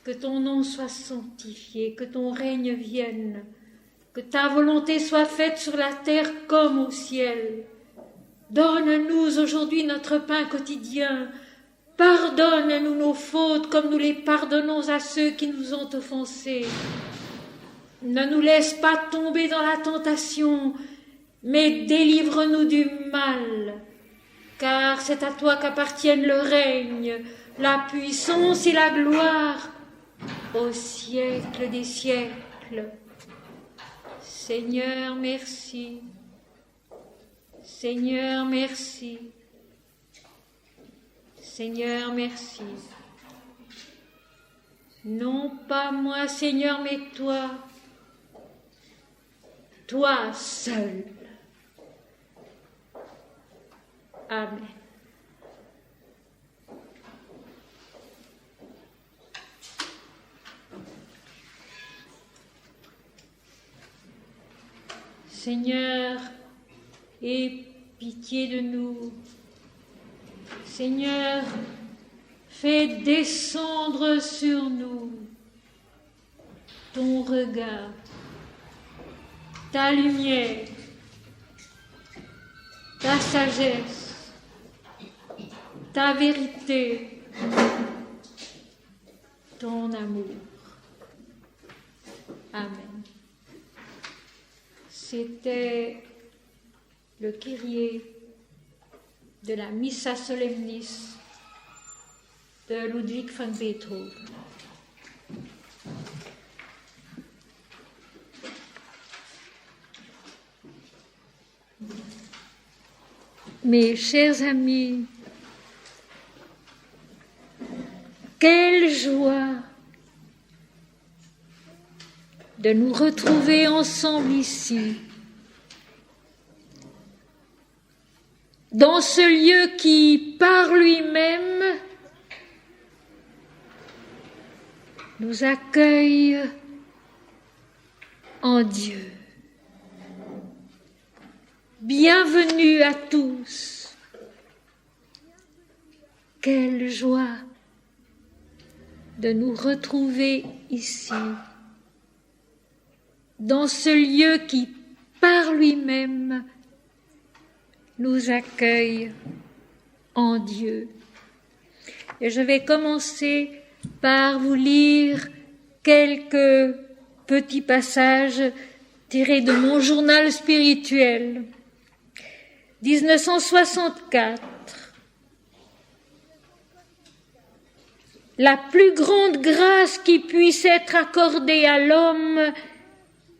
que ton nom soit sanctifié, que ton règne vienne, que ta volonté soit faite sur la terre comme au ciel. Donne-nous aujourd'hui notre pain quotidien. Pardonne-nous nos fautes comme nous les pardonnons à ceux qui nous ont offensés. Ne nous laisse pas tomber dans la tentation, mais délivre-nous du mal. Car c'est à toi qu'appartiennent le règne, la puissance et la gloire au siècle des siècles. Seigneur, merci. Seigneur, merci. Seigneur, merci. Non pas moi, Seigneur, mais toi. Toi seul. Amen. Seigneur, aie pitié de nous. Seigneur, fais descendre sur nous ton regard, ta lumière, ta sagesse, ta vérité, ton amour. Amen. C'était le Kyrie de la Missa Solemnis de Ludwig van Beethoven. Mes chers amis, quelle joie de nous retrouver ensemble ici, dans ce lieu qui, par lui-même, nous accueille en Dieu. Bienvenue à tous. Quelle joie de nous retrouver ici, dans ce lieu qui, par lui-même, nous accueille en Dieu. Et je vais commencer par vous lire quelques petits passages tirés de mon journal spirituel. 1964. La plus grande grâce qui puisse être accordée à l'homme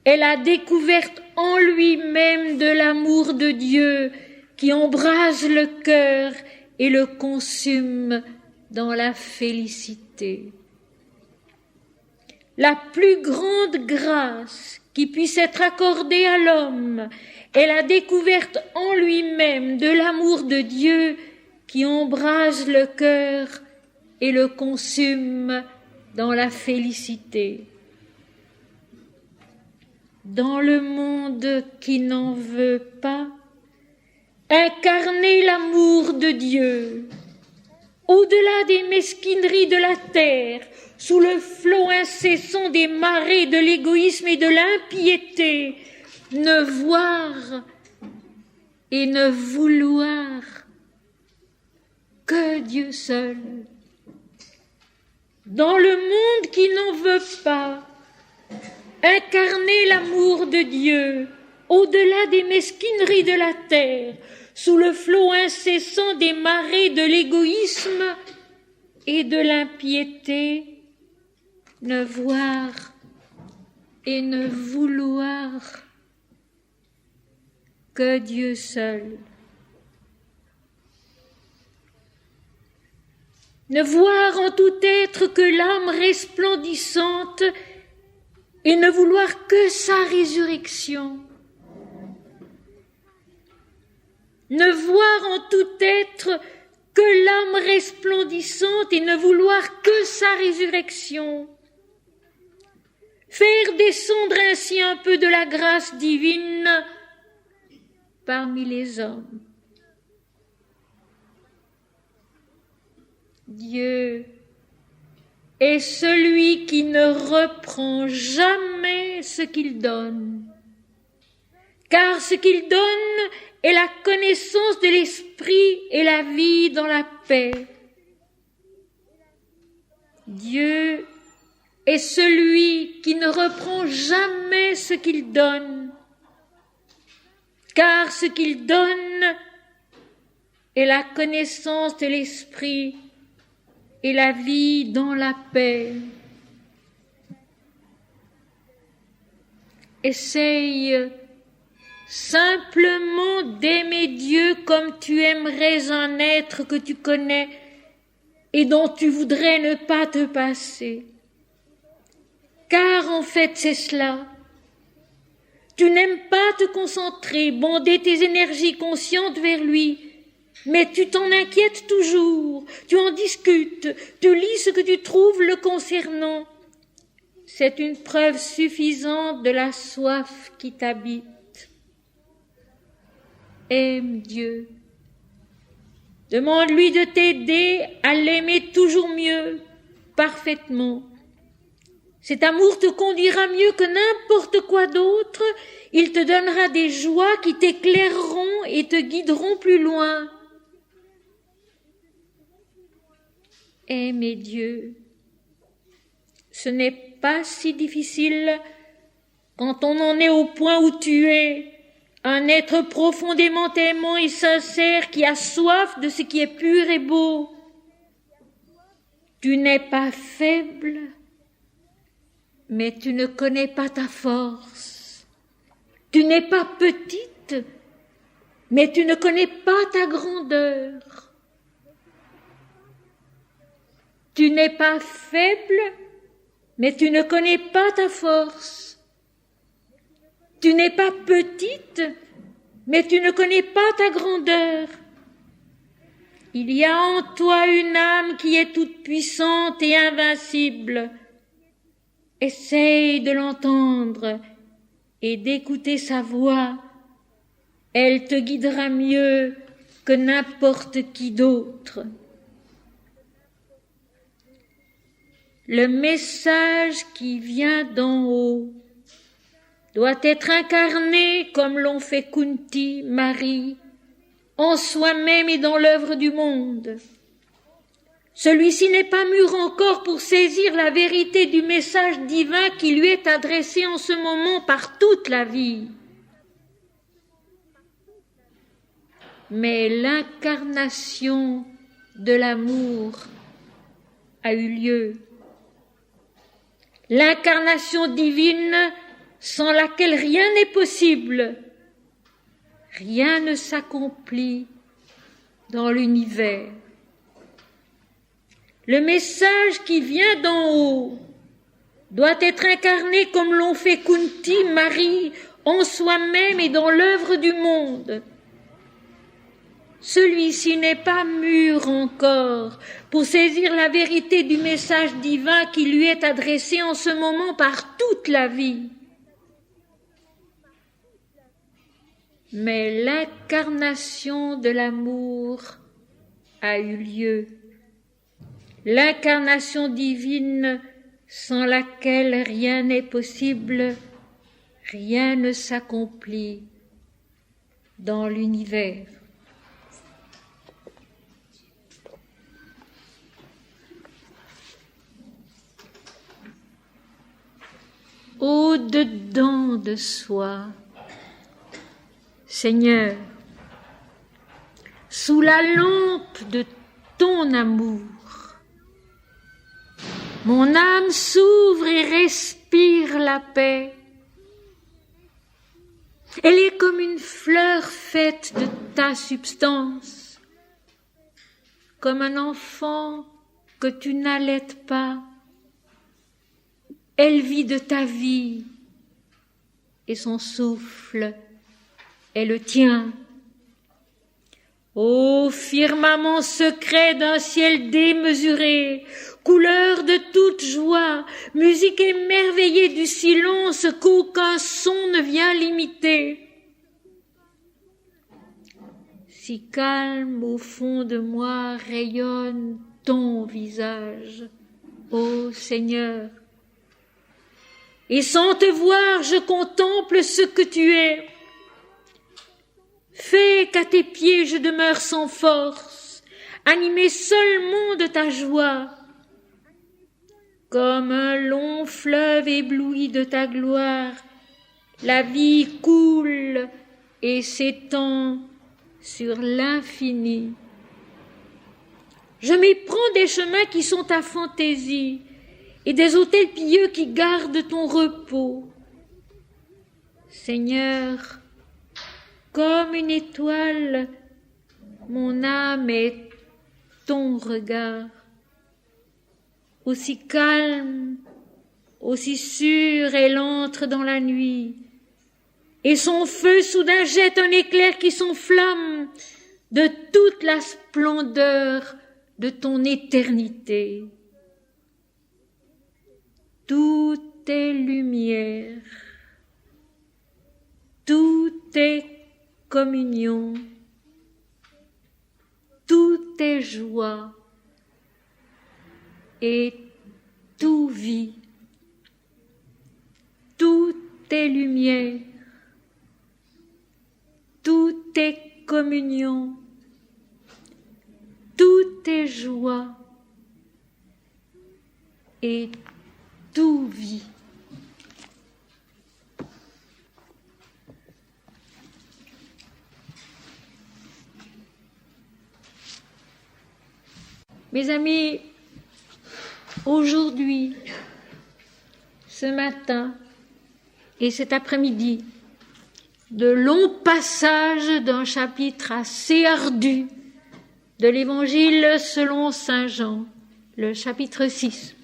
est la découverte en lui-même de l'amour de Dieu qui embrase le cœur et le consume dans la félicité. La plus grande grâce qui puisse être accordée à l'homme est la découverte en lui-même de l'amour de Dieu qui embrase le cœur et le consume dans la félicité. Dans le monde qui n'en veut pas, incarner l'amour de Dieu, au-delà des mesquineries de la terre, sous le flot incessant des marées de l'égoïsme et de l'impiété, ne voir et ne vouloir que Dieu seul. Dans le monde qui n'en veut pas, incarner l'amour de Dieu, au-delà des mesquineries de la terre, sous le flot incessant des marées de l'égoïsme et de l'impiété, ne voir et ne vouloir que Dieu seul. Ne voir en tout être que l'âme resplendissante et ne vouloir que sa résurrection. Ne voir en tout être que l'âme resplendissante et ne vouloir que sa résurrection. Faire descendre ainsi un peu de la grâce divine parmi les hommes. Dieu est celui qui ne reprend jamais ce qu'il donne, car ce qu'il donne est la connaissance de l'esprit et la vie dans la paix. Dieu est celui qui ne reprend jamais ce qu'il donne, car ce qu'il donne est la connaissance de l'esprit et la vie dans la paix. Essaye simplement d'aimer Dieu comme tu aimerais un être que tu connais et dont tu voudrais ne pas te passer. Car en fait c'est cela. Tu n'aimes pas te concentrer, bonder tes énergies conscientes vers lui, mais tu t'en inquiètes toujours, tu en discutes, tu lis ce que tu trouves le concernant. C'est une preuve suffisante de la soif qui t'habite. Aime Dieu. Demande-lui de t'aider à l'aimer toujours mieux, parfaitement. Cet amour te conduira mieux que n'importe quoi d'autre. Il te donnera des joies qui t'éclaireront et te guideront plus loin. Aimer Dieu, ce n'est pas si difficile quand on en est au point où tu es, un être profondément aimant et sincère qui a soif de ce qui est pur et beau. Tu n'es pas faible, mais tu ne connais pas ta force. Tu n'es pas petite, mais tu ne connais pas ta grandeur. Tu n'es pas faible, mais tu ne connais pas ta force. Tu n'es pas petite, mais tu ne connais pas ta grandeur. Il y a en toi une âme qui est toute puissante et invincible. Essaye de l'entendre et d'écouter sa voix. Elle te guidera mieux que n'importe qui d'autre. Le message qui vient d'en haut doit être incarné comme l'ont fait Kunti, Marie, en soi-même et dans l'œuvre du monde. Celui-ci n'est pas mûr encore pour saisir la vérité du message divin qui lui est adressé en ce moment par toute la vie. Mais l'incarnation de l'amour a eu lieu. L'incarnation divine sans laquelle rien n'est possible, rien ne s'accomplit dans l'univers. Le message qui vient d'en haut doit être incarné comme l'ont fait Kunti, Marie, en soi-même et dans l'œuvre du monde. Celui-ci n'est pas mûr encore pour saisir la vérité du message divin qui lui est adressé en ce moment par toute la vie. Mais l'incarnation de l'amour a eu lieu. L'incarnation divine sans laquelle rien n'est possible, rien ne s'accomplit dans l'univers. Au-dedans de soi, Seigneur, sous la lampe de ton amour, mon âme s'ouvre et respire la paix. Elle est comme une fleur faite de ta substance, comme un enfant que tu n'allaites pas. Elle vit de ta vie et son souffle est le tien. Ô firmament secret d'un ciel démesuré, couleur de toute joie, musique émerveillée du silence qu'aucun son ne vient limiter. Si calme au fond de moi rayonne ton visage, ô Seigneur. Et sans te voir, je contemple ce que tu es. Fais qu'à tes pieds je demeure sans force, animé seulement de ta joie. Comme un long fleuve ébloui de ta gloire, la vie coule et s'étend sur l'infini. Je m'éprends des chemins qui sont ta fantaisie et des autels pieux qui gardent ton repos. Seigneur, comme une étoile, mon âme est ton regard. Aussi calme, aussi sûre, elle entre dans la nuit, et son feu soudain jette un éclair qui s'enflamme de toute la splendeur de ton éternité. Tout est lumière, tout est communion, tout est joie et tout vit. Tout est lumière, tout est communion, tout est joie et tout vit. Mes amis, aujourd'hui, ce matin et cet après-midi, de longs passages d'un chapitre assez ardu de l'Évangile selon saint Jean, le chapitre 6.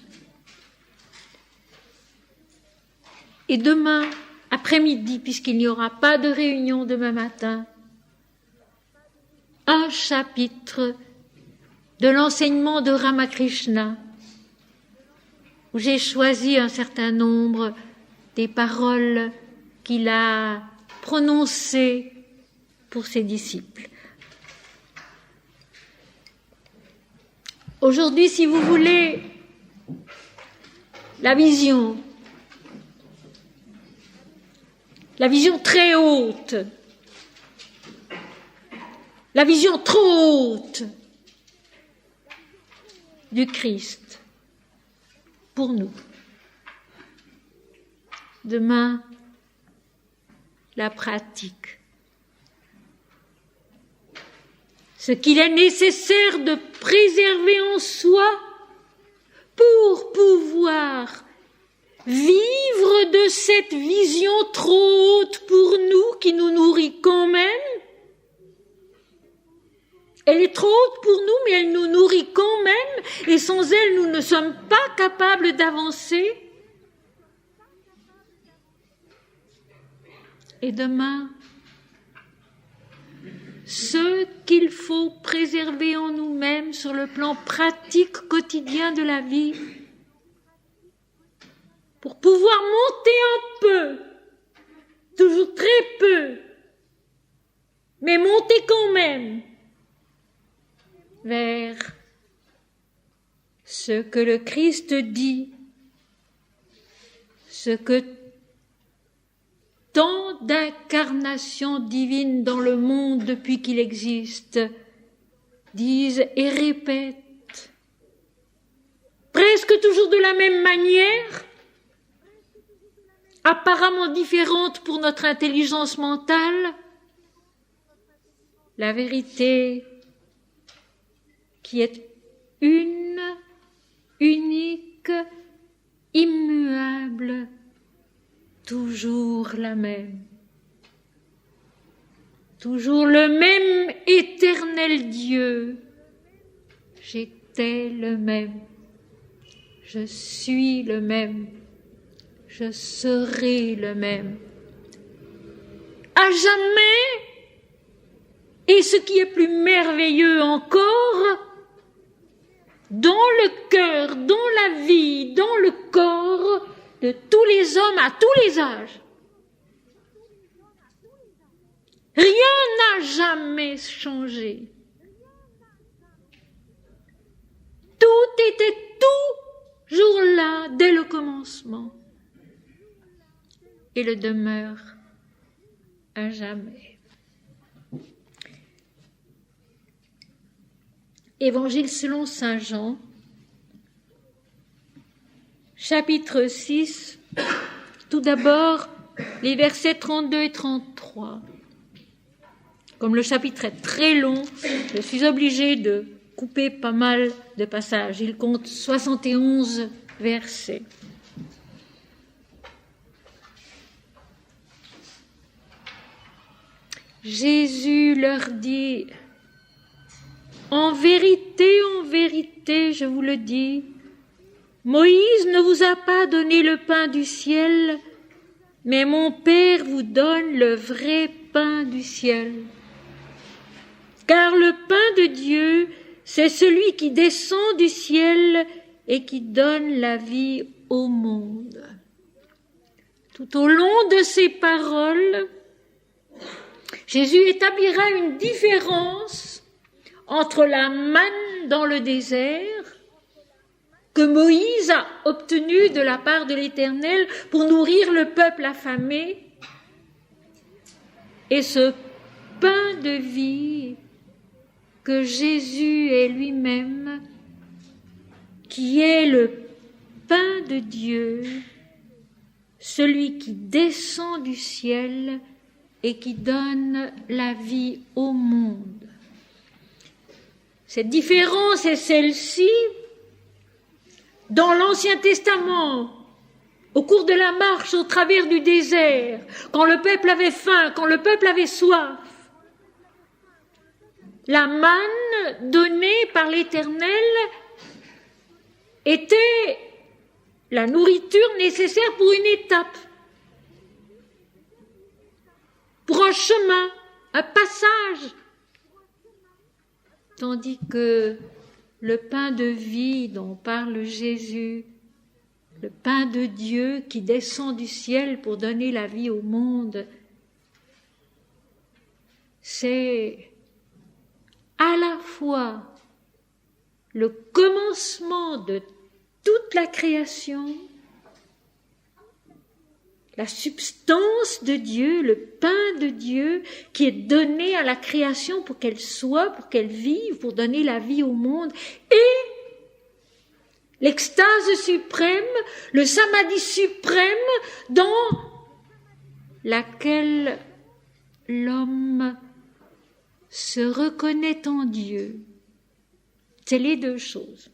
Et demain après-midi, puisqu'il n'y aura pas de réunion demain matin, un chapitre de l'enseignement de Ramakrishna, où j'ai choisi un certain nombre des paroles qu'il a prononcées pour ses disciples. Aujourd'hui, si vous voulez, la vision très haute, la vision trop haute du Christ pour nous. Demain, la pratique. Ce qu'il est nécessaire de préserver en soi pour pouvoir vivre de cette vision trop haute pour nous, qui nous nourrit quand même. Elle est trop haute pour nous, mais elle nous nourrit quand même, et sans elle, nous ne sommes pas capables d'avancer. Et demain, ce qu'il faut préserver en nous-mêmes sur le plan pratique quotidien de la vie, pour pouvoir monter un peu, toujours très peu, mais monter quand même vers ce que le Christ dit, ce que tant d'incarnations divines dans le monde depuis qu'il existe disent et répètent, presque toujours de la même manière, apparemment différente pour notre intelligence mentale, la vérité qui est une, unique, immuable, toujours la même. Toujours le même éternel Dieu. J'étais le même. Je suis le même. Je serai le même. À jamais. Et ce qui est plus merveilleux encore, dans le cœur, dans la vie, dans le corps de tous les hommes à tous les âges. Rien n'a jamais changé. Tout était tout jour-là, dès le commencement, et le demeure à jamais. Évangile selon saint Jean, chapitre 6, tout d'abord les versets 32 et 33. Comme le chapitre est très long, je suis obligée de couper pas mal de passages. Il compte 71 versets. Jésus leur dit, en vérité, je vous le dis, Moïse ne vous a pas donné le pain du ciel, mais mon Père vous donne le vrai pain du ciel. Car le pain de Dieu, c'est celui qui descend du ciel et qui donne la vie au monde. Tout au long de ces paroles, Jésus établira une différence entre la manne dans le désert que Moïse a obtenue de la part de l'Éternel pour nourrir le peuple affamé et ce pain de vie que Jésus est lui-même, qui est le pain de Dieu, celui qui descend du ciel et qui donne la vie au monde. Cette différence est celle-ci. Dans l'Ancien Testament, au cours de la marche au travers du désert, quand le peuple avait faim, quand le peuple avait soif, la manne donnée par l'Éternel était la nourriture nécessaire pour une étape, pour un chemin, un passage. Tandis que le pain de vie dont parle Jésus, le pain de Dieu qui descend du ciel pour donner la vie au monde, c'est à la fois le commencement de toute la création, la substance de Dieu, le pain de Dieu qui est donné à la création pour qu'elle soit, pour qu'elle vive, pour donner la vie au monde, et l'extase suprême, le samadhi suprême dans laquelle l'homme se reconnaît en Dieu. C'est les deux choses.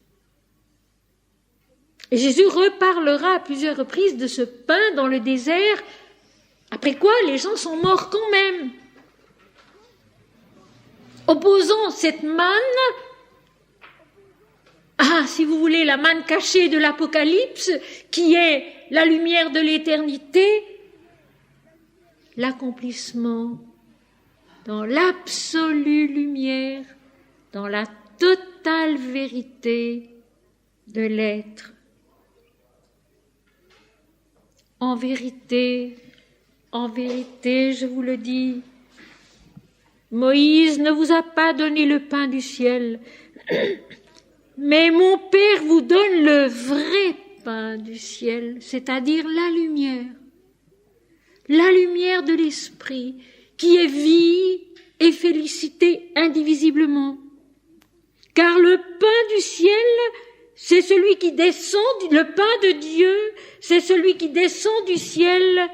Et Jésus reparlera à plusieurs reprises de ce pain dans le désert, après quoi les gens sont morts quand même. Opposant cette manne, si vous voulez, la manne cachée de l'Apocalypse, qui est la lumière de l'éternité, l'accomplissement dans l'absolue lumière, dans la totale vérité de l'être. En vérité, je vous le dis, Moïse ne vous a pas donné le pain du ciel, mais mon Père vous donne le vrai pain du ciel, c'est-à-dire la lumière de l'esprit, qui est vie et félicité indivisiblement. Car le pain du ciel, c'est celui qui descend, le pain de Dieu, c'est celui qui descend du ciel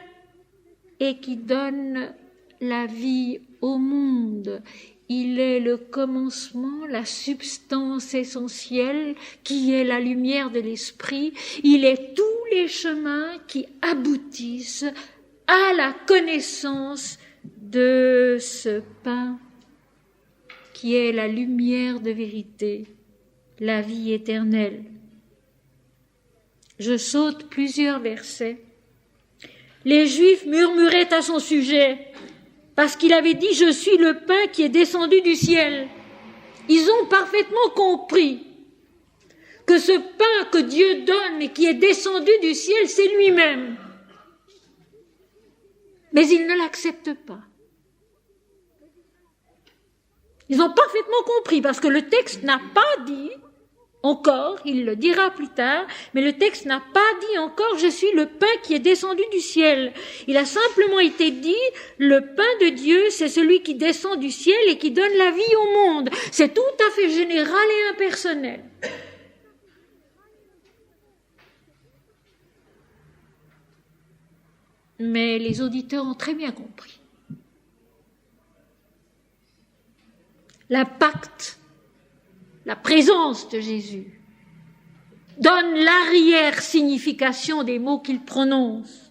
et qui donne la vie au monde. Il est le commencement, la substance essentielle qui est la lumière de l'esprit. Il est tous les chemins qui aboutissent à la connaissance de ce pain qui est la lumière de vérité, la vie éternelle. Je saute plusieurs versets. Les Juifs murmuraient à son sujet parce qu'il avait dit « Je suis le pain qui est descendu du ciel ». Ils ont parfaitement compris que ce pain que Dieu donne et qui est descendu du ciel, c'est lui-même. Mais ils ne l'acceptent pas. Ils ont parfaitement compris parce que le texte n'a pas dit Encore, il le dira plus tard, mais le texte n'a pas dit encore « Je suis le pain qui est descendu du ciel ». Il a simplement été dit « Le pain de Dieu, c'est celui qui descend du ciel et qui donne la vie au monde ». C'est tout à fait général et impersonnel. Mais les auditeurs ont très bien compris. L'impact, la présence de Jésus donne l'arrière-signification des mots qu'il prononce.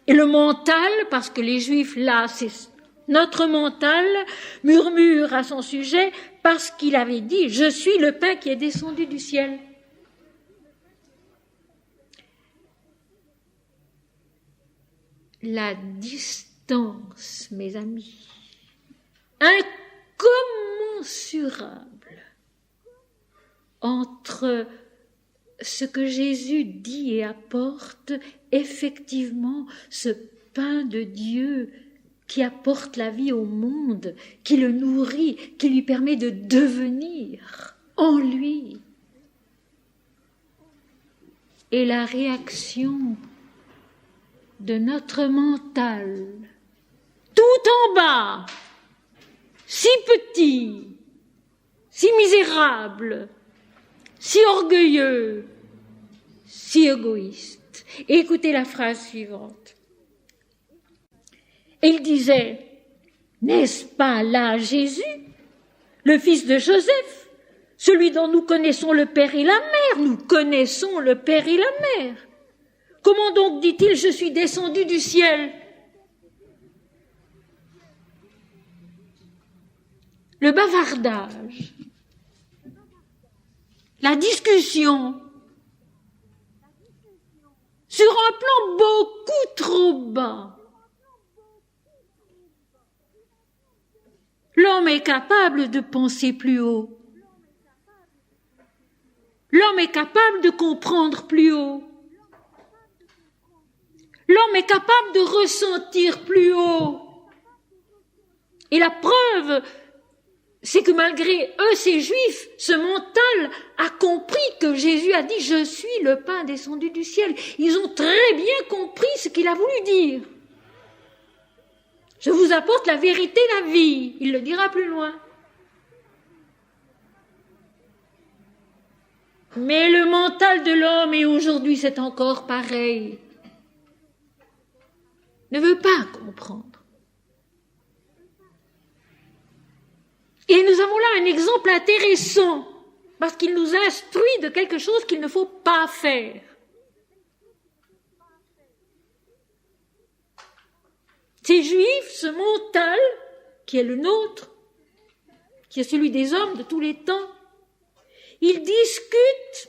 Et le mental, parce que les Juifs, là, c'est notre mental, murmure à son sujet parce qu'il avait dit « Je suis le pain qui est descendu du ciel ». La distance, mes amis, incommensurable entre ce que Jésus dit et apporte, effectivement, ce pain de Dieu qui apporte la vie au monde, qui le nourrit, qui lui permet de devenir en lui. Et la réaction de notre mental, tout en bas, si petit, si misérable, si orgueilleux, si égoïste. Et écoutez la phrase suivante. Il disait, n'est-ce pas là Jésus, le fils de Joseph, celui dont nous connaissons le père et la mère? Nous connaissons le père et la mère. Comment donc dit-il, je suis descendu du ciel? Le bavardage, la discussion, sur un plan beaucoup trop bas. L'homme est capable de penser plus haut. L'homme est capable de comprendre plus haut. L'homme est capable de ressentir plus haut. Et la preuve, c'est que malgré eux, ces Juifs, ce mental a compris que Jésus a dit « Je suis le pain descendu du ciel ». Ils ont très bien compris ce qu'il a voulu dire. « Je vous apporte la vérité, la vie ». Il le dira plus loin. Mais le mental de l'homme, et aujourd'hui c'est encore pareil, ne veut pas comprendre. Et nous avons là un exemple intéressant, parce qu'il nous instruit de quelque chose qu'il ne faut pas faire. Ces Juifs, ce mental, qui est le nôtre, qui est celui des hommes de tous les temps, ils discutent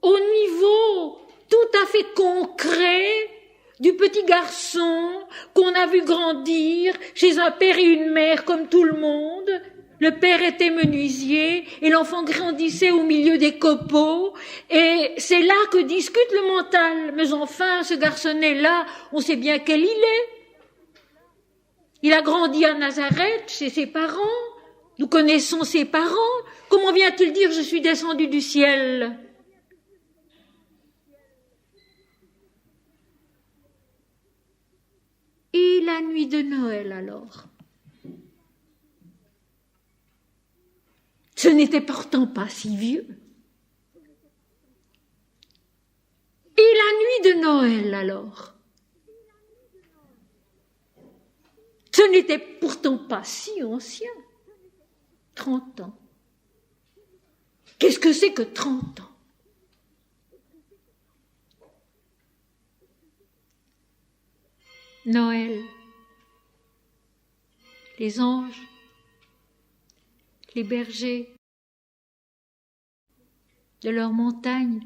au niveau tout à fait concret du petit garçon qu'on a vu grandir chez un père et une mère comme tout le monde. Le père était menuisier et l'enfant grandissait au milieu des copeaux. Et c'est là que discute le mental. Mais enfin, ce garçonnet-là, on sait bien quel il est. Il a grandi à Nazareth chez ses parents. Nous connaissons ses parents. Comment vient-il dire « Je suis descendu du ciel » ? Et la nuit de Noël alors? Ce n'était pourtant pas si vieux. Et la nuit de Noël alors? Ce n'était pourtant pas si ancien. 30 ans. Qu'est-ce que c'est que 30 ans? Noël, les anges, les bergers de leur montagne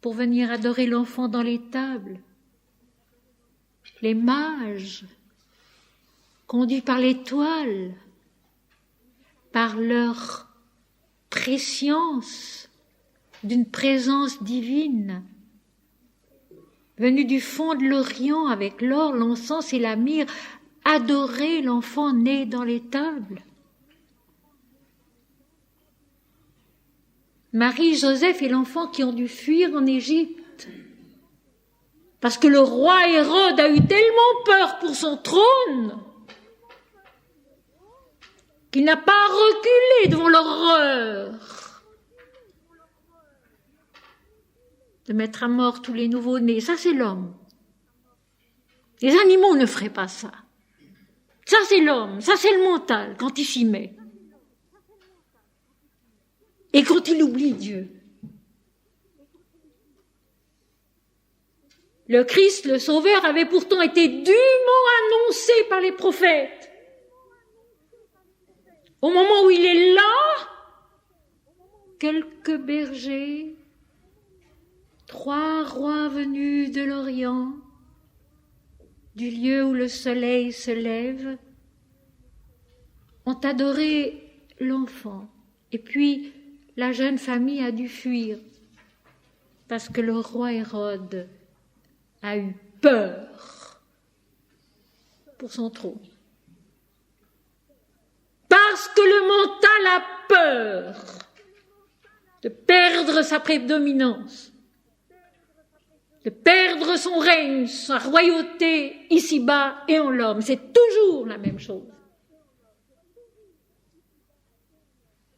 pour venir adorer l'enfant dans les tables, les mages conduits par l'étoile, par leur prescience d'une présence divine, venus du fond de l'Orient avec l'or, l'encens et la myrrhe, adorer l'enfant né dans les tables. Marie, Joseph et l'enfant qui ont dû fuir en Égypte. Parce que le roi Hérode a eu tellement peur pour son trône qu'il n'a pas reculé devant l'horreur de mettre à mort tous les nouveau-nés. Ça, c'est l'homme. Les animaux ne feraient pas ça. Ça, c'est l'homme. Ça, c'est le mental quand il s'y met. Et quand il oublie Dieu. Le Christ, le Sauveur, avait pourtant été dûment annoncé par les prophètes. Au moment où il est là, quelques bergers, 3 rois venus de l'Orient, du lieu où le soleil se lève, ont adoré l'enfant. Et puis, la jeune famille a dû fuir parce que le roi Hérode a eu peur pour son trône. Parce que le mental a peur de perdre sa prédominance, de perdre son règne, sa royauté ici-bas et en l'homme. C'est toujours la même chose.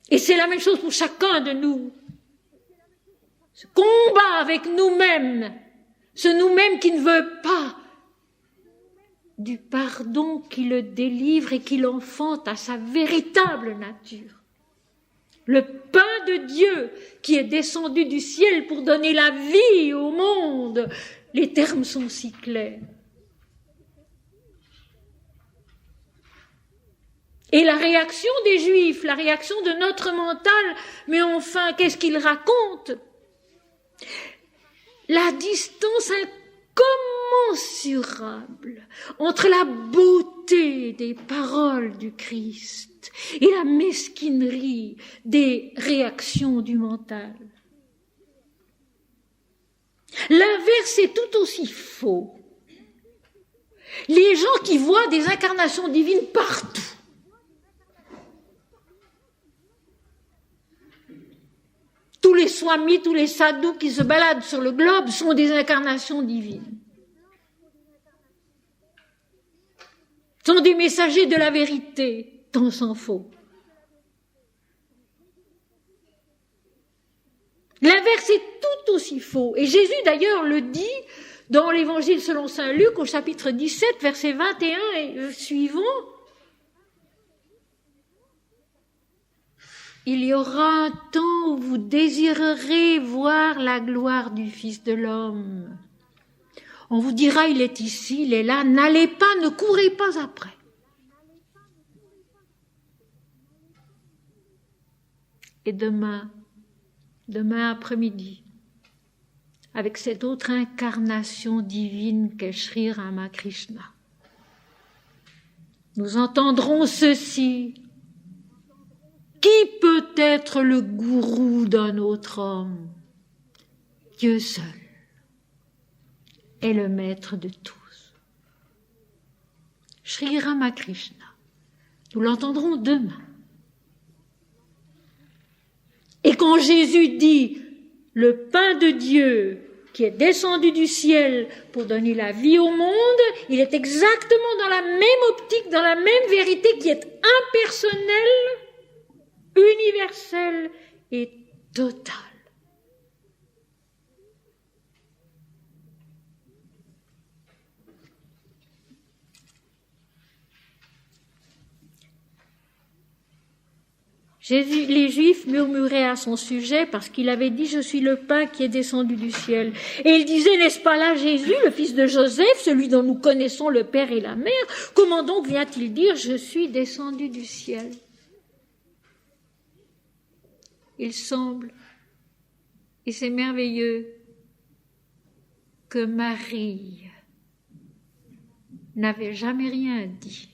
Et c'est la même chose pour chacun de nous. Ce combat avec nous-mêmes, ce nous-mêmes qui ne veut pas du pardon qui le délivre et qui l'enfante à sa véritable nature. Le pain de Dieu qui est descendu du ciel pour donner la vie au monde. Les termes sont si clairs. Et la réaction des Juifs, la réaction de notre mental, mais enfin, qu'est-ce qu'il raconte? La distance incommensurable entre la beauté des paroles du Christ et la mesquinerie des réactions du mental. L'inverse est tout aussi faux. Les gens qui voient des incarnations divines partout, tous les swamis, tous les sadhus qui se baladent sur le globe sont des incarnations divines. Sont des messagers de la vérité, tant s'en faut. L'inverse est tout aussi faux. Et Jésus d'ailleurs le dit dans l'Évangile selon saint Luc au chapitre 17, versets 21 et suivants. Il y aura un temps où vous désirerez voir la gloire du Fils de l'homme. On vous dira, il est ici, il est là, n'allez pas, ne courez pas après. Et demain après-midi, avec cette autre incarnation divine qu'est Sri Ramakrishna, nous entendrons ceci. Qui peut être le gourou d'un autre homme? Dieu seul est le maître de tous. Sri Ramakrishna, nous l'entendrons demain. Et quand Jésus dit « le pain de Dieu qui est descendu du ciel pour donner la vie au monde », il est exactement dans la même optique, dans la même vérité qui est impersonnelle, universelle et totale. Les Juifs murmuraient à son sujet parce qu'il avait dit « Je suis le pain qui est descendu du ciel ». Et ils disaient « N'est-ce pas là Jésus, le fils de Joseph, celui dont nous connaissons le père et la mère? Comment donc vient-il dire « Je suis descendu du ciel » Il semble, et c'est merveilleux, que Marie n'avait jamais rien dit.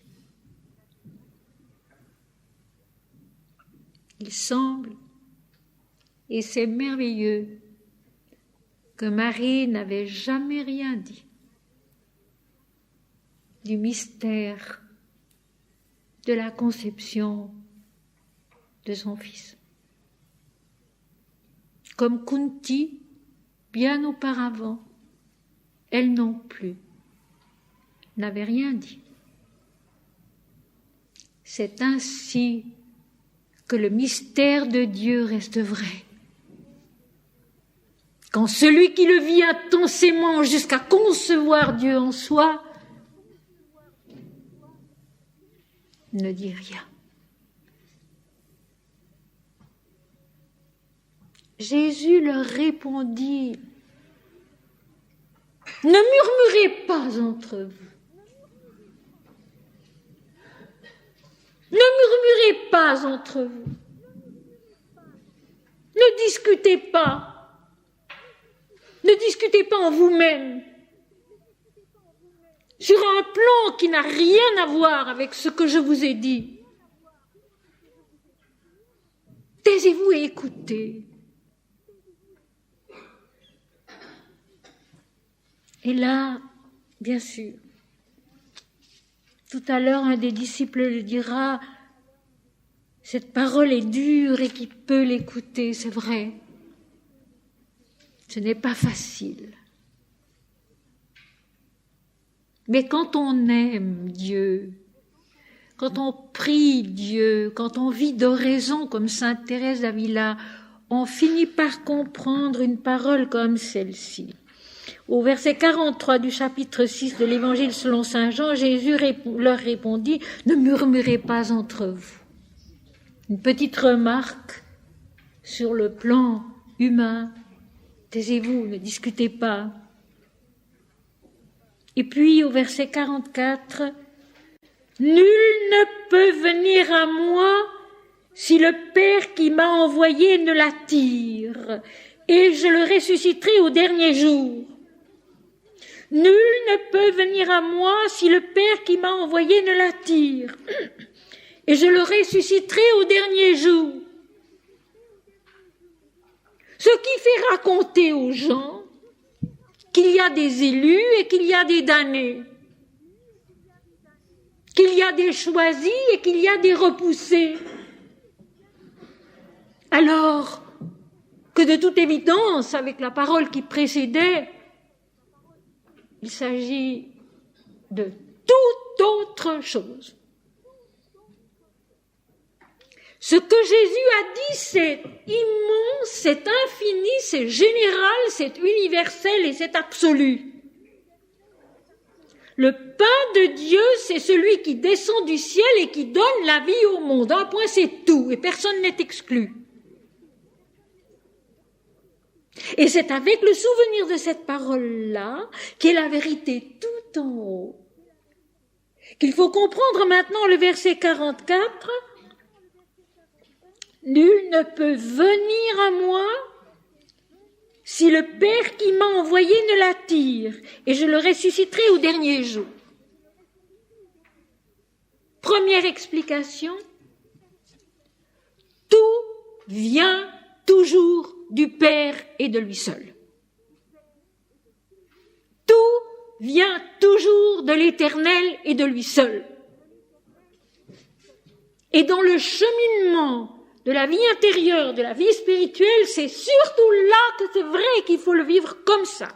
Il semble, et c'est merveilleux, que Marie n'avait jamais rien dit du mystère de la conception de son fils. comme Kunti, bien auparavant, elle non plus n'avait rien dit. C'est ainsi que le mystère de Dieu reste vrai. Quand celui qui le vit intensément jusqu'à concevoir Dieu en soi ne dit rien. Jésus leur répondit, « Ne murmurez pas entre vous. Ne murmurez pas entre vous. Ne discutez pas. Ne discutez pas en vous-même sur un plan qui n'a rien à voir avec ce que je vous ai dit. Taisez-vous et écoutez. » Et là, bien sûr, tout à l'heure, un des disciples le dira, cette parole est dure et qui peut l'écouter, c'est vrai. Ce n'est pas facile. Mais quand on aime Dieu, quand on prie Dieu, quand on vit d'oraison comme sainte Thérèse d'Avila, on finit par comprendre une parole comme celle-ci. Au verset 43 du chapitre 6 de l'Évangile selon saint Jean, Jésus leur répondit, « Ne murmurez pas entre vous. » Une petite remarque sur le plan humain. Taisez-vous, ne discutez pas. Et puis au verset 44, « Nul ne peut venir à moi si le Père qui m'a envoyé ne l'attire, et je le ressusciterai au dernier jour. Nul ne peut venir à moi si le Père qui m'a envoyé ne l'attire, et je le ressusciterai au dernier jour. » Ce qui fait raconter aux gens qu'il y a des élus et qu'il y a des damnés, qu'il y a des choisis et qu'il y a des repoussés. Alors que de toute évidence, avec la parole qui précédait, il s'agit de toute autre chose. Ce que Jésus a dit, c'est immense, c'est infini, c'est général, c'est universel et c'est absolu. Le pain de Dieu, c'est celui qui descend du ciel et qui donne la vie au monde. Un point, c'est tout, et personne n'est exclu. Et c'est avec le souvenir de cette parole-là, qui est la vérité tout en haut, qu'il faut comprendre maintenant le verset 44. « Nul ne peut venir à moi si le Père qui m'a envoyé ne l'attire, et je le ressusciterai au dernier jour. » Première explication, tout vient toujours du Père et de lui seul. Tout vient toujours de l'Éternel et de lui seul. Et dans le cheminement de la vie intérieure, de la vie spirituelle, c'est surtout là que c'est vrai qu'il faut le vivre comme ça.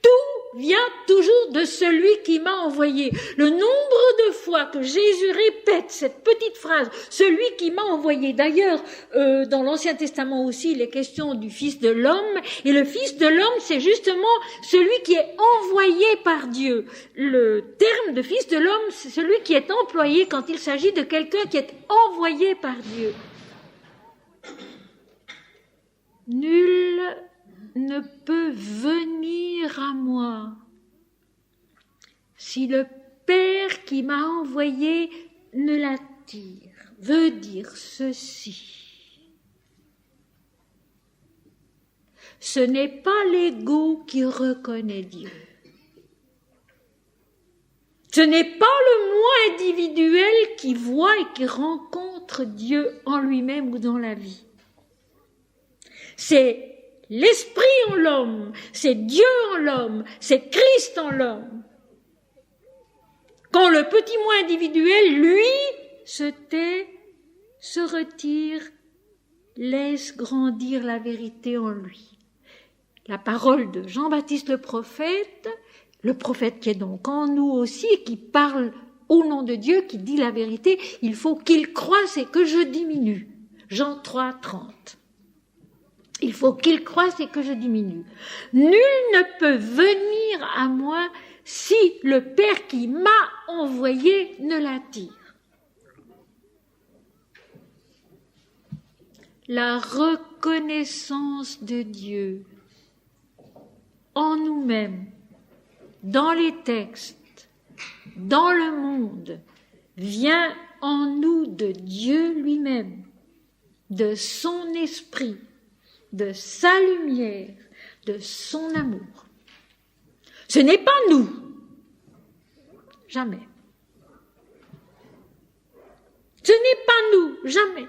Tout vient toujours de celui qui m'a envoyé. Le nombre de fois que Jésus répète cette petite phrase, celui qui m'a envoyé. D'ailleurs, dans l'Ancien Testament aussi, il est question du Fils de l'homme. Et le Fils de l'homme, c'est justement celui qui est envoyé par Dieu. Le terme de Fils de l'homme, c'est celui qui est employé quand il s'agit de quelqu'un qui est envoyé par Dieu. Nul ne peut venir à moi si le Père qui m'a envoyé ne l'attire. Veut dire ceci. Ce n'est pas l'ego qui reconnaît Dieu. Ce n'est pas le moi individuel qui voit et qui rencontre Dieu en lui-même ou dans la vie. C'est l'Esprit en l'homme, c'est Dieu en l'homme, c'est Christ en l'homme. Quand le petit moi individuel, lui, se tait, se retire laisse grandir la vérité en lui. La parole de Jean-Baptiste le prophète qui est donc en nous aussi et qui parle au nom de Dieu, qui dit la vérité, il faut qu'il croisse et que je diminue. Jean 3, 30. Il faut qu'il croisse et que je diminue. Nul ne peut venir à moi si le Père qui m'a envoyé ne l'attire. La reconnaissance de Dieu en nous-mêmes, dans les textes, dans le monde, vient en nous de Dieu lui-même, de son esprit, de sa lumière, de son amour. Ce n'est pas nous, jamais. Ce n'est pas nous, jamais.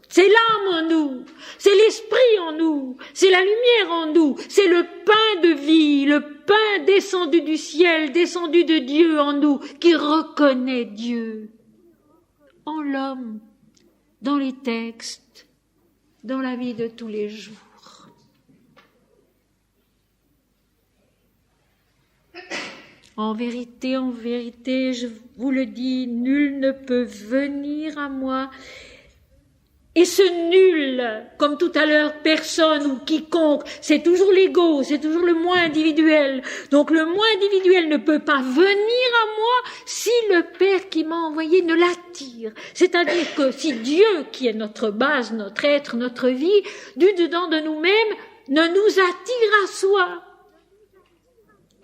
C'est l'âme en nous, c'est l'esprit en nous, c'est la lumière en nous, c'est le pain de vie, le pain descendu du ciel, descendu de Dieu en nous, qui reconnaît Dieu en l'homme, dans les textes, dans la vie de tous les jours. En vérité, je vous le dis, nul ne peut venir à moi. Et ce nul, comme tout à l'heure, personne ou quiconque, c'est toujours l'ego, c'est toujours le moi individuel. Donc le moi individuel ne peut pas venir à moi si le Père qui m'a envoyé ne l'attire. C'est-à-dire que si Dieu, qui est notre base, notre être, notre vie, du dedans de nous-mêmes, ne nous attire à soi,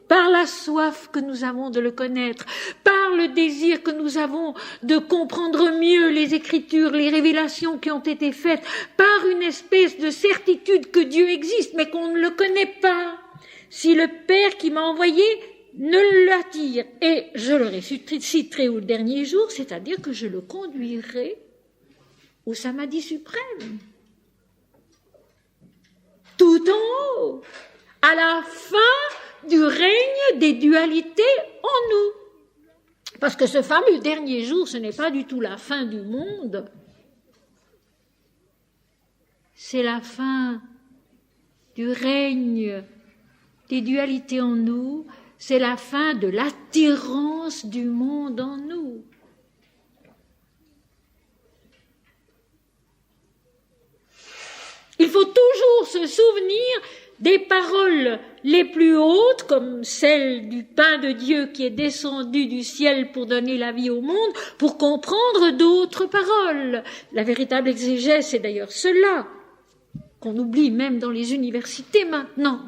par la soif que nous avons de le connaître, par le désir que nous avons de comprendre mieux les Écritures, les révélations qui ont été faites, par une espèce de certitude que Dieu existe, mais qu'on ne le connaît pas. Si le Père qui m'a envoyé ne l'attire, et je le ressusciterai au dernier jour, c'est-à-dire que je le conduirai au Samadhi suprême, tout en haut, à la fin du règne des dualités en nous. Parce que ce fameux dernier jour, ce n'est pas du tout la fin du monde. C'est la fin du règne des dualités en nous. C'est la fin de l'attirance du monde en nous. Il faut toujours se souvenir des paroles les plus hautes, comme celle du pain de Dieu qui est descendu du ciel pour donner la vie au monde, pour comprendre d'autres paroles. La véritable exégèse, c'est d'ailleurs cela qu'on oublie même dans les universités maintenant.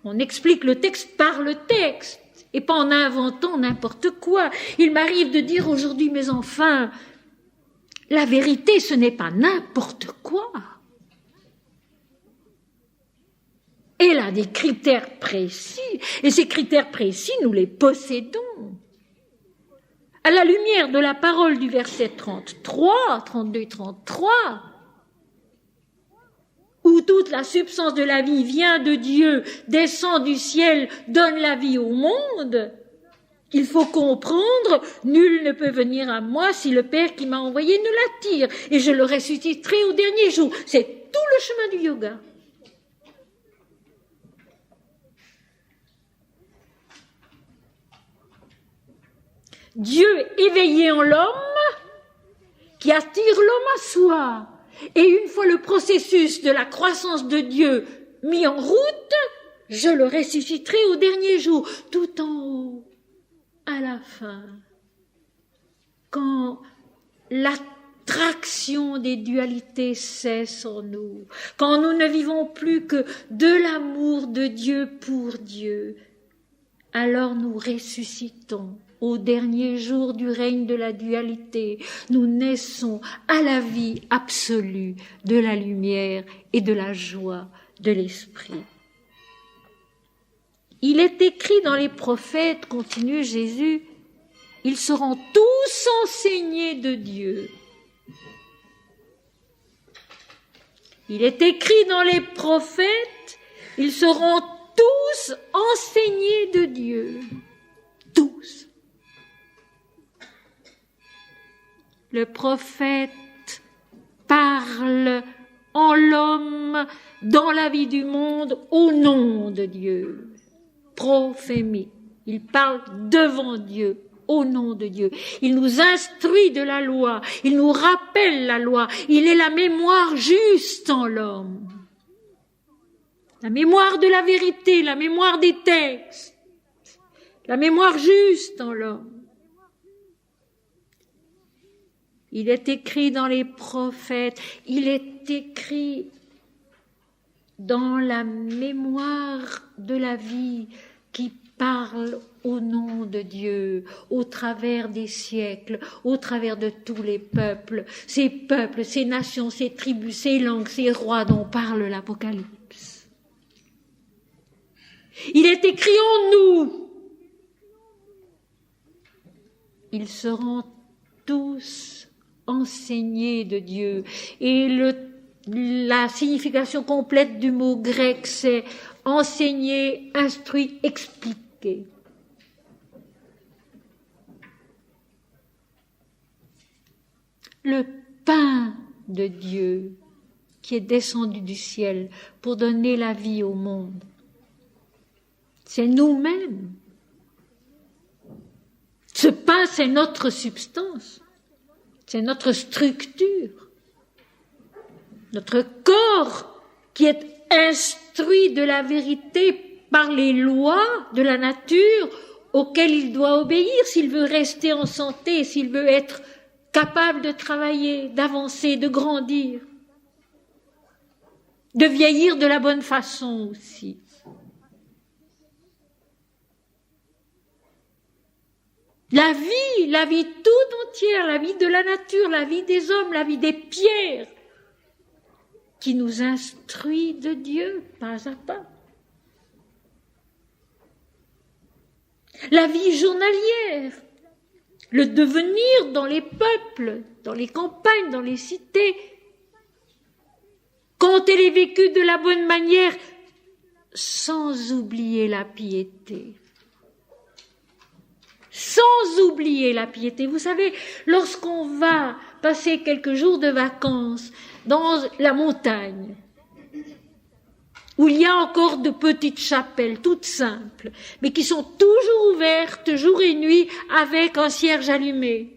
On explique le texte par le texte, et pas en inventant n'importe quoi. Il m'arrive de dire aujourd'hui, mais enfin, la vérité, ce n'est pas n'importe quoi. Elle a des critères précis, et ces critères précis, nous les possédons. À la lumière de la parole du verset 33, 32 et 33, où toute la substance de la vie vient de Dieu, descend du ciel, donne la vie au monde, il faut comprendre, nul ne peut venir à moi si le Père qui m'a envoyé ne l'attire, et je le ressusciterai au dernier jour. C'est tout le chemin du yoga. Dieu éveillé en l'homme, qui attire l'homme à soi. Et une fois le processus de la croissance de Dieu mis en route, je le ressusciterai au dernier jour, tout en haut, à la fin. Quand l'attraction des dualités cesse en nous, quand nous ne vivons plus que de l'amour de Dieu pour Dieu, alors nous ressuscitons. Au dernier jour du règne de la dualité, nous naissons à la vie absolue de la lumière et de la joie de l'esprit. Il est écrit dans les prophètes, continue Jésus, ils seront tous enseignés de Dieu. Il est écrit dans les prophètes, ils seront tous enseignés de Dieu. Tous. Le prophète parle en l'homme, dans la vie du monde, au nom de Dieu. Prophémie. Il parle devant Dieu, au nom de Dieu. Il nous instruit de la loi. Il nous rappelle la loi. Il est la mémoire juste en l'homme. La mémoire de la vérité, la mémoire des textes. La mémoire juste en l'homme. Il est écrit dans les prophètes, il est écrit dans la mémoire de la vie qui parle au nom de Dieu, au travers des siècles, au travers de tous les peuples, ces nations, ces tribus, ces langues, ces rois dont parle l'Apocalypse. Il est écrit en nous. Ils seront tous enseignés de Dieu. Et la signification complète du mot grec, c'est enseigner, instruire, expliquer. Le pain de Dieu qui est descendu du ciel pour donner la vie au monde, c'est nous-mêmes. Ce pain, c'est notre substance. C'est notre structure, notre corps qui est instruit de la vérité par les lois de la nature auxquelles il doit obéir s'il veut rester en santé, s'il veut être capable de travailler, d'avancer, de grandir, de vieillir de la bonne façon aussi. La vie tout entière, la vie de la nature, la vie des hommes, la vie des pierres, qui nous instruit de Dieu, pas à pas. La vie journalière, le devenir dans les peuples, dans les campagnes, dans les cités, quand elle est vécue de la bonne manière, sans oublier la piété. Sans oublier la piété. Vous savez, lorsqu'on va passer quelques jours de vacances dans la montagne, où il y a encore de petites chapelles toutes simples, mais qui sont toujours ouvertes jour et nuit avec un cierge allumé,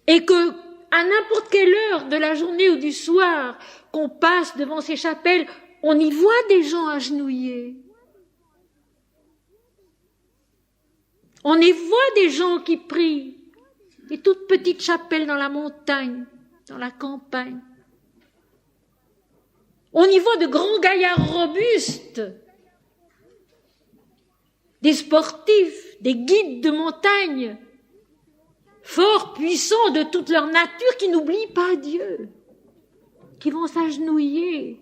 et que à n'importe quelle heure de la journée ou du soir qu'on passe devant ces chapelles, on y voit des gens agenouillés. On y voit des gens qui prient, des toutes petites chapelles dans la montagne, dans la campagne. On y voit de grands gaillards robustes, des sportifs, des guides de montagne, forts, puissants de toute leur nature, qui n'oublient pas Dieu, qui vont s'agenouiller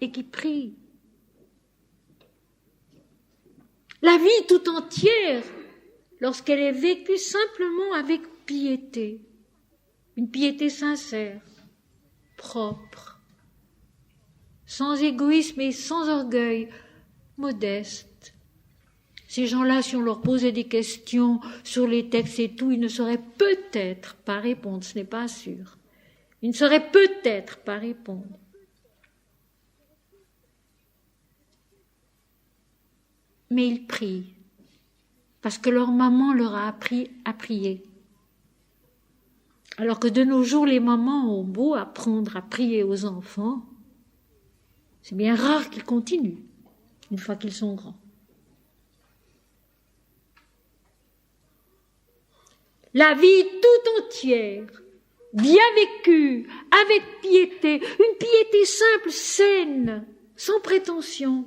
et qui prient. La vie tout entière, lorsqu'elle est vécue simplement avec piété, une piété sincère, propre, sans égoïsme et sans orgueil, modeste. Ces gens-là, si on leur posait des questions sur les textes et tout, ils ne sauraient peut-être pas répondre, ce n'est pas sûr. Ils ne sauraient peut-être pas répondre. Mais ils prient, parce que leur maman leur a appris à prier. Alors que de nos jours, les mamans ont beau apprendre à prier aux enfants, c'est bien rare qu'ils continuent, une fois qu'ils sont grands. La vie tout entière, bien vécue, avec piété, une piété simple, saine, sans prétention,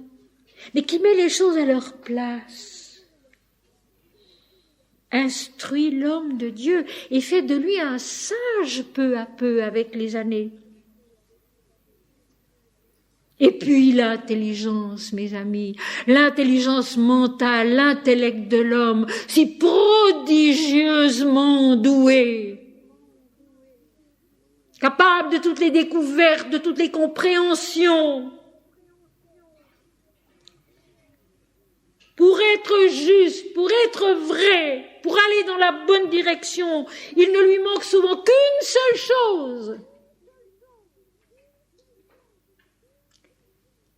mais qui met les choses à leur place, instruit l'homme de Dieu et fait de lui un sage peu à peu avec les années. Et puis l'intelligence, mes amis, l'intelligence mentale, l'intellect de l'homme, si prodigieusement doué, capable de toutes les découvertes, de toutes les compréhensions. pour être juste, pour être vrai, pour aller dans la bonne direction. Il ne lui manque souvent qu'une seule chose.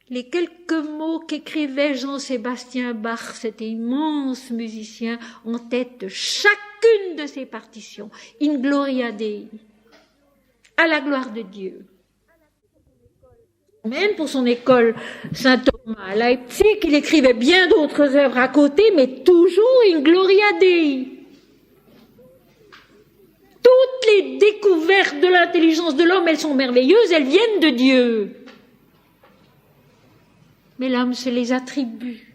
Les quelques mots qu'écrivait Jean-Sébastien Bach, cet immense musicien, en tête de chacune de ses partitions. In gloria Dei, à la gloire de Dieu. Même pour son école Saint-Thomas à Leipzig, il écrivait bien d'autres œuvres à côté, mais toujours In gloria Dei. Toutes les découvertes de l'intelligence de l'homme, elles sont merveilleuses, elles viennent de Dieu. Mais l'homme se les attribue.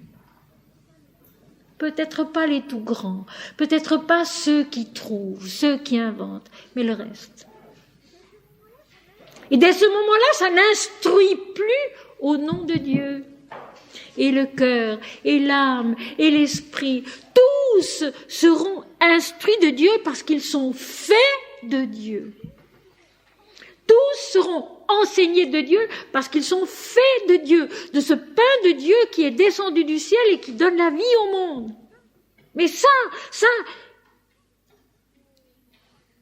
Peut-être pas les tout grands, peut-être pas ceux qui trouvent, ceux qui inventent, mais le reste. Et dès ce moment-là, ça n'instruit plus au nom de Dieu. Et le cœur, et l'âme, et l'esprit, tous seront instruits de Dieu parce qu'ils sont faits de Dieu. Tous seront enseignés de Dieu parce qu'ils sont faits de Dieu, de ce pain de Dieu qui est descendu du ciel et qui donne la vie au monde. Mais ça,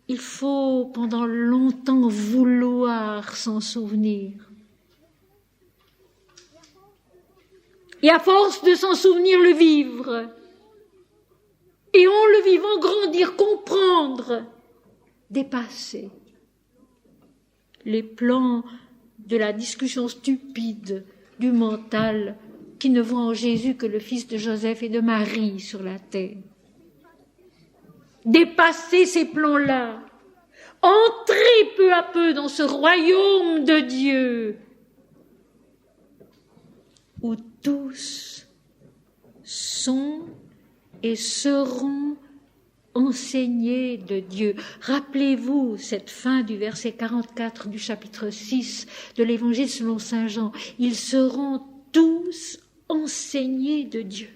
il faut pendant longtemps vouloir s'en souvenir. Et à force de s'en souvenir, le vivre. Et en le vivant, grandir, comprendre, dépasser les plans de la discussion stupide du mental qui ne voit en Jésus que le fils de Joseph et de Marie sur la terre. Dépasser ces plans-là, entrer peu à peu dans ce royaume de Dieu où tous sont et seront enseignés de Dieu. Rappelez-vous cette fin du verset 44 du chapitre 6 de l'Évangile selon saint Jean. Ils seront tous enseignés de Dieu.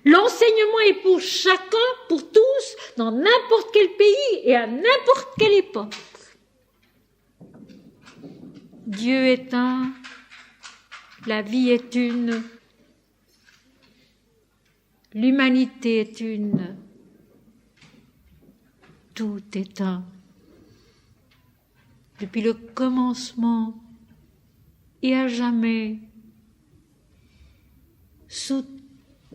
L'enseignement est pour chacun, pour tous, dans n'importe quel pays et à n'importe quelle époque. Dieu est un, la vie est une, l'humanité est une, tout est un. Depuis le commencement et à jamais, sous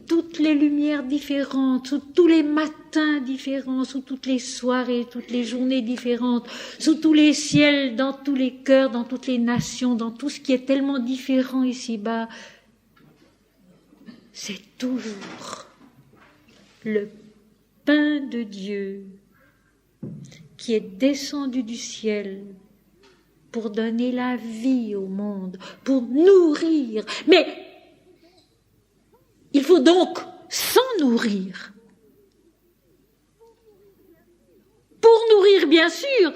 toutes les lumières différentes, sous tous les matins différents, sous toutes les soirées, toutes les journées différentes, sous tous les ciels, dans tous les cœurs, dans toutes les nations, dans tout ce qui est tellement différent ici-bas, c'est toujours le pain de Dieu qui est descendu du ciel pour donner la vie au monde, pour nourrir. Mais il faut donc s'en nourrir. Pour nourrir, bien sûr,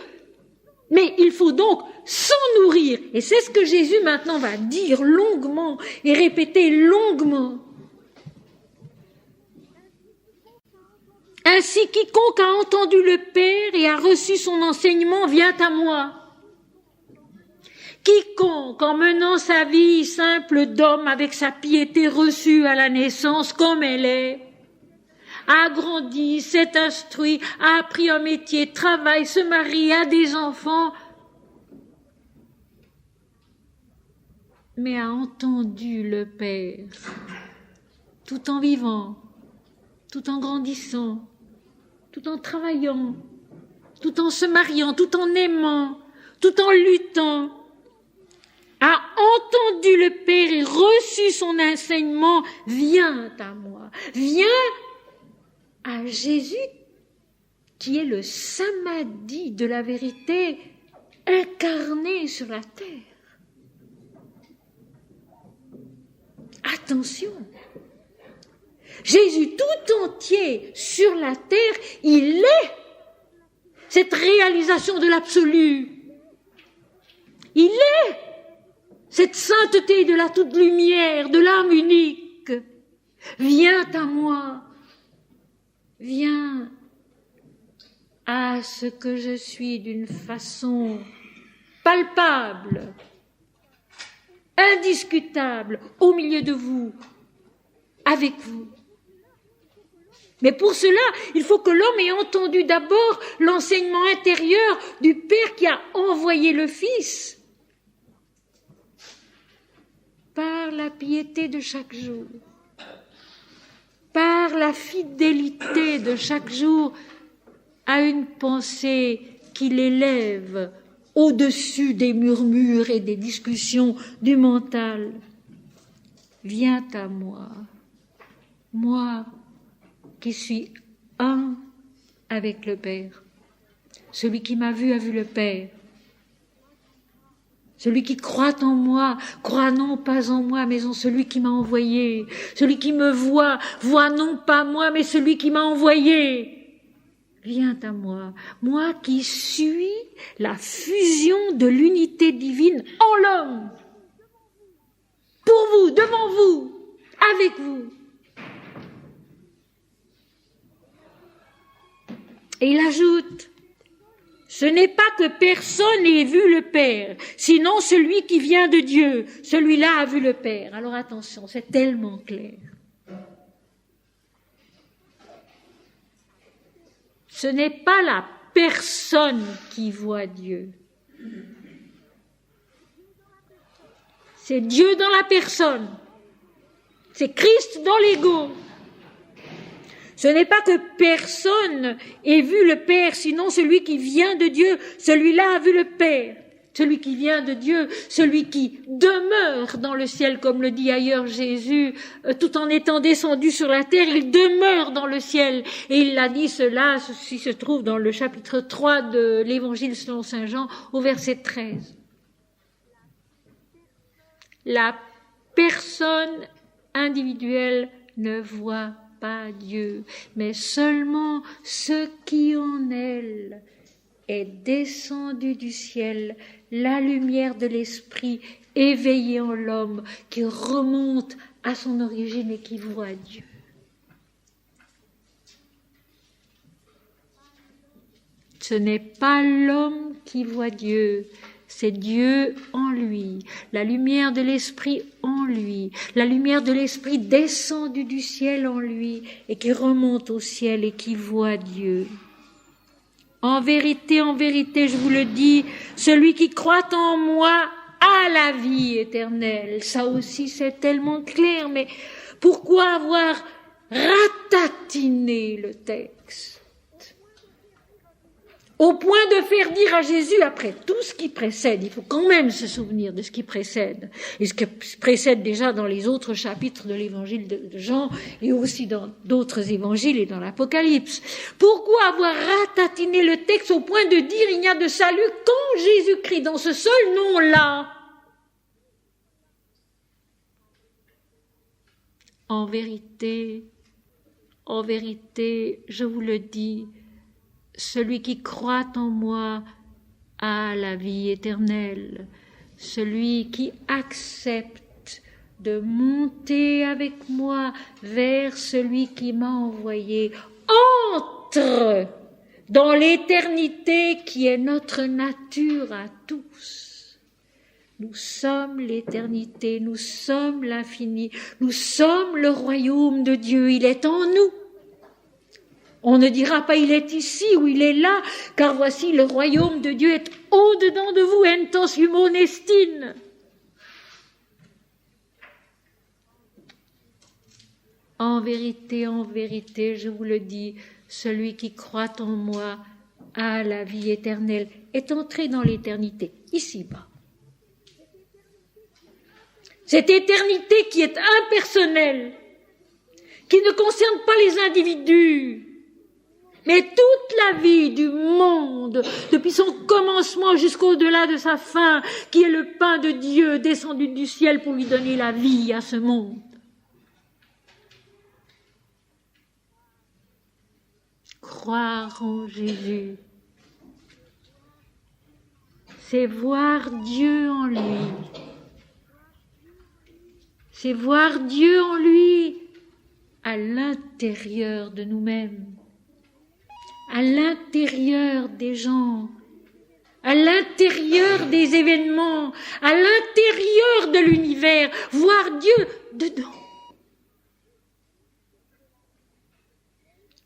mais il faut donc s'en nourrir. Et c'est ce que Jésus maintenant va dire longuement et répéter longuement. Ainsi, quiconque a entendu le Père et a reçu son enseignement vient à moi. Quiconque, en menant sa vie simple d'homme avec sa piété reçue à la naissance comme elle est, a grandi, s'est instruit, a appris un métier, travaille, se marie, a des enfants, mais a entendu le Père, tout en vivant, tout en grandissant, tout en travaillant, tout en se mariant, tout en aimant, tout en luttant, a entendu le Père et reçu son enseignement, vient à moi, vient à Jésus, qui est le samadhi de la vérité incarné sur la terre. Attention, Jésus tout entier sur la terre, il est cette réalisation de l'absolu. Il est cette sainteté de la toute lumière, de l'âme unique. Viens à moi, viens à ce que je suis d'une façon palpable, indiscutable au milieu de vous, avec vous. Mais pour cela, il faut que l'homme ait entendu d'abord l'enseignement intérieur du Père qui a envoyé le Fils. Par la piété de chaque jour, par la fidélité de chaque jour à une pensée qui l'élève au-dessus des murmures et des discussions du mental. Viens à moi, moi qui suis un avec le Père. Celui qui m'a vu a vu le Père. Celui qui croit en moi, croit non pas en moi, mais en celui qui m'a envoyé. Celui qui me voit, voit non pas moi, mais celui qui m'a envoyé. Viens à moi, moi qui suis la fusion de l'unité divine en l'homme. Pour vous, devant vous, avec vous. Et il ajoute, ce n'est pas que personne n'ait vu le Père, sinon celui qui vient de Dieu, celui-là a vu le Père. Alors attention, c'est tellement clair. Ce n'est pas la personne qui voit Dieu. C'est Dieu dans la personne. C'est Christ dans l'ego. Ce n'est pas que personne ait vu le Père, sinon celui qui vient de Dieu, celui-là a vu le Père. Celui qui vient de Dieu, celui qui demeure dans le ciel, comme le dit ailleurs Jésus, tout en étant descendu sur la terre, il demeure dans le ciel. Et il l'a dit cela, ceci se trouve dans le chapitre 3 de l'Évangile selon saint Jean, au verset 13. La personne individuelle ne voit pas Dieu, mais seulement ce qui en elle est descendu du ciel, la lumière de l'esprit éveillée en l'homme, qui remonte à son origine et qui voit Dieu. Ce n'est pas l'homme qui voit Dieu, c'est Dieu en lui, la lumière de l'esprit en lui, la lumière de l'esprit descendue du ciel en lui et qui remonte au ciel et qui voit Dieu. En vérité, je vous le dis, celui qui croit en moi a la vie éternelle. Ça aussi, c'est tellement clair, mais pourquoi avoir ratatiné le texte au point de faire dire à Jésus, après tout ce qui précède, il faut quand même se souvenir de ce qui précède, et ce qui précède déjà dans les autres chapitres de l'évangile de Jean, et aussi dans d'autres évangiles et dans l'Apocalypse. Pourquoi avoir ratatiné le texte au point de dire il n'y a de salut qu'en Jésus-Christ, dans ce seul nom-là? En vérité, je vous le dis, celui qui croit en moi a la vie éternelle. Celui qui accepte de monter avec moi vers celui qui m'a envoyé entre dans l'éternité qui est notre nature à tous. Nous sommes l'éternité, nous sommes l'infini, nous sommes le royaume de Dieu, il est en nous. On ne dira pas il est ici ou il est là, car voici le royaume de Dieu est au-dedans de vous, entos humone estin. En vérité, je vous le dis, celui qui croit en moi a la vie éternelle, est entré dans l'éternité, ici-bas. Cette éternité qui est impersonnelle, qui ne concerne pas les individus, mais toute la vie du monde, depuis son commencement jusqu'au-delà de sa fin, qui est le pain de Dieu descendu du ciel pour lui donner la vie à ce monde. Croire en Jésus, c'est voir Dieu en lui. C'est voir Dieu en lui à l'intérieur de nous-mêmes, à l'intérieur des gens, à l'intérieur des événements, à l'intérieur de l'univers, voir Dieu dedans.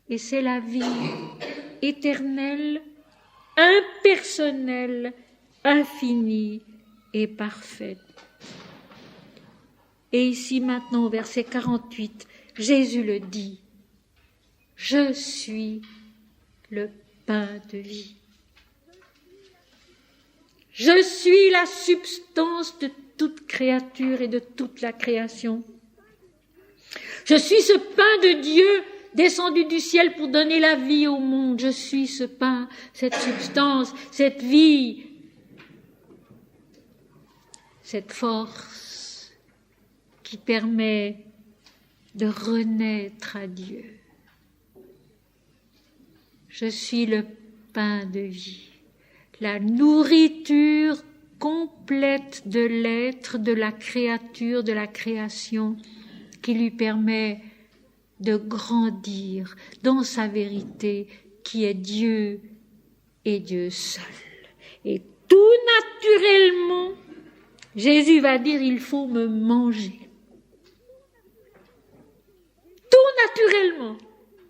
Et c'est la vie éternelle, impersonnelle, infinie et parfaite. Et ici maintenant, au verset 48, Jésus le dit, « Je suis le pain de vie. Je suis la substance de toute créature et de toute la création. Je suis ce pain de Dieu descendu du ciel pour donner la vie au monde. Je suis ce pain, cette substance, cette vie, cette force qui permet de renaître à Dieu. Je suis le pain de vie, la nourriture complète de l'être, de la créature, de la création, qui lui permet de grandir dans sa vérité qui est Dieu et Dieu seul. Et tout naturellement, Jésus va dire, il faut me manger. Tout naturellement.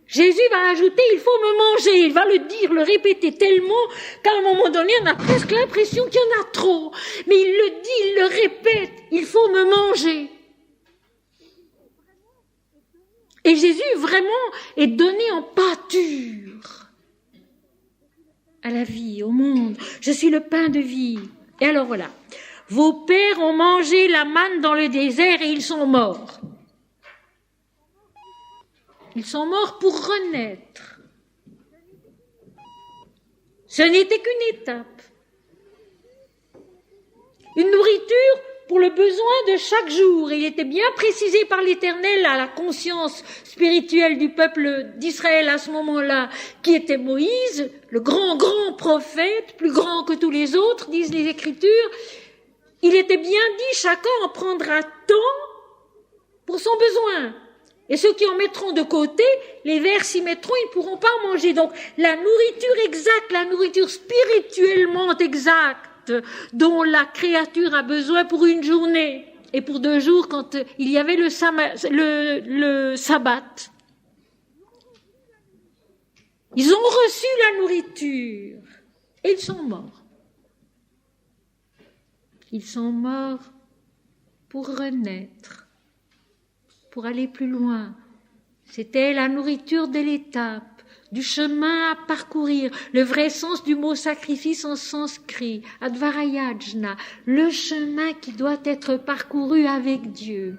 Jésus va ajouter, il faut me manger. Il va le dire, le répéter tellement qu'à un moment donné, on a presque l'impression qu'il y en a trop. Mais il le dit, il le répète, il faut me manger. Et Jésus vraiment est donné en pâture à la vie, au monde. Je suis le pain de vie. Et alors voilà, vos pères ont mangé la manne dans le désert et ils sont morts. Ils sont morts pour renaître. Ce n'était qu'une étape. Une nourriture pour le besoin de chaque jour. Il était bien précisé par l'Éternel à la conscience spirituelle du peuple d'Israël à ce moment-là, qui était Moïse, le grand prophète, plus grand que tous les autres, disent les Écritures. Il était bien dit, chacun en prendra tant pour son besoin. Et ceux qui en mettront de côté, les vers s'y mettront, ils ne pourront pas en manger. Donc la nourriture exacte, la nourriture spirituellement exacte, dont la créature a besoin pour une journée et pour 2 jours quand il y avait le sabbat. Ils ont reçu la nourriture et ils sont morts. Ils sont morts pour renaître, pour aller plus loin. C'était la nourriture de l'étape, du chemin à parcourir, le vrai sens du mot sacrifice en sanskrit, advarayajna, le chemin qui doit être parcouru avec Dieu.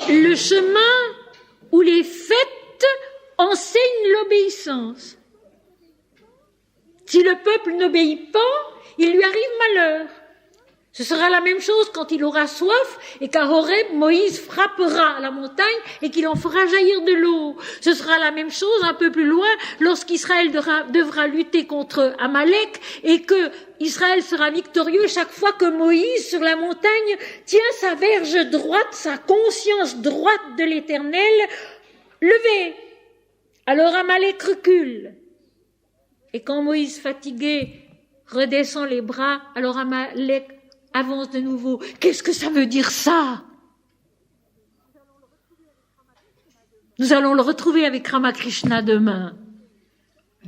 Le chemin où les fêtes enseignent l'obéissance. Si le peuple n'obéit pas, il lui arrive malheur. Ce sera la même chose quand il aura soif et qu'à Horeb, Moïse frappera la montagne et qu'il en fera jaillir de l'eau. Ce sera la même chose un peu plus loin lorsqu'Israël devra lutter contre Amalek et que Israël sera victorieux chaque fois que Moïse sur la montagne tient sa verge droite, sa conscience droite de l'Éternel levée. Alors Amalek recule. Et quand Moïse fatigué redescend les bras, alors Amalek avance de nouveau. Qu'est-ce que ça veut dire ça? Nous allons le retrouver avec Ramakrishna demain.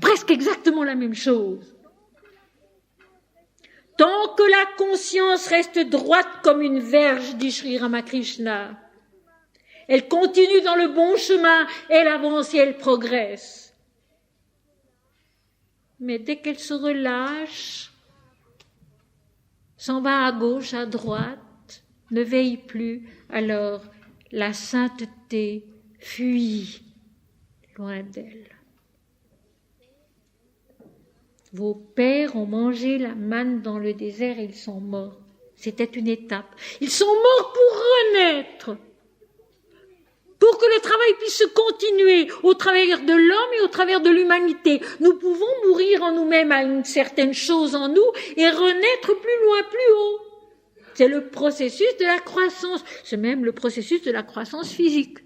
Presque exactement la même chose. Tant que la conscience reste droite comme une verge, dit Sri Ramakrishna, elle continue dans le bon chemin, elle avance et elle progresse. Mais dès qu'elle se relâche, s'en va à gauche, à droite, ne veille plus, alors la sainteté fuit loin d'elle. Vos pères ont mangé la manne dans le désert et ils sont morts. C'était une étape. Ils sont morts pour renaître, pour que le travail puisse se continuer au travers de l'homme et au travers de l'humanité. Nous pouvons mourir en nous-mêmes à une certaine chose en nous et renaître plus loin, plus haut. C'est le processus de la croissance. C'est même le processus de la croissance physique.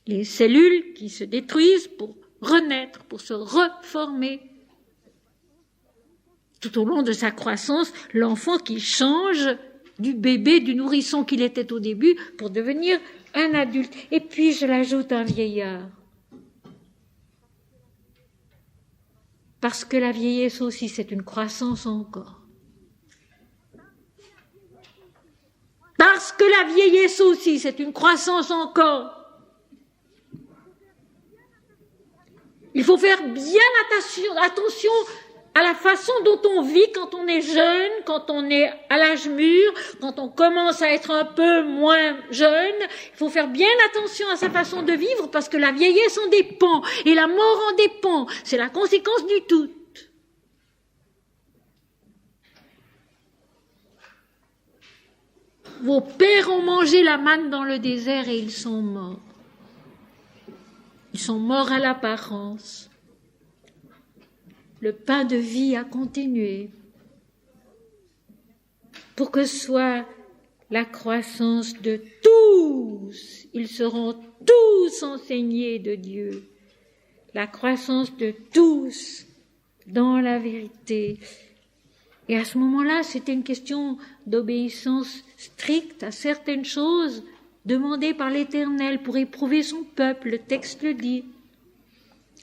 Les cellules qui se détruisent pour renaître, pour se reformer. Tout au long de sa croissance, l'enfant qui change du bébé, du nourrisson qu'il était au début, pour devenir un adulte. Et puis, je l'ajoute, un vieillard. Parce que la vieillesse aussi, c'est une croissance encore. Parce que la vieillesse aussi, c'est une croissance encore. Il faut faire bien attention à la façon dont on vit quand on est jeune, quand on est à l'âge mûr, quand on commence à être un peu moins jeune. Il faut faire bien attention à sa façon de vivre parce que la vieillesse en dépend et la mort en dépend. C'est la conséquence du tout. Vos pères ont mangé la manne dans le désert et ils sont morts. Ils sont morts à l'apparence. Le pain de vie a continué pour que soit la croissance de tous. Ils seront tous enseignés de Dieu. La croissance de tous dans la vérité. Et à ce moment-là, c'était une question d'obéissance stricte à certaines choses demandées par l'Éternel pour éprouver son peuple. Le texte le dit.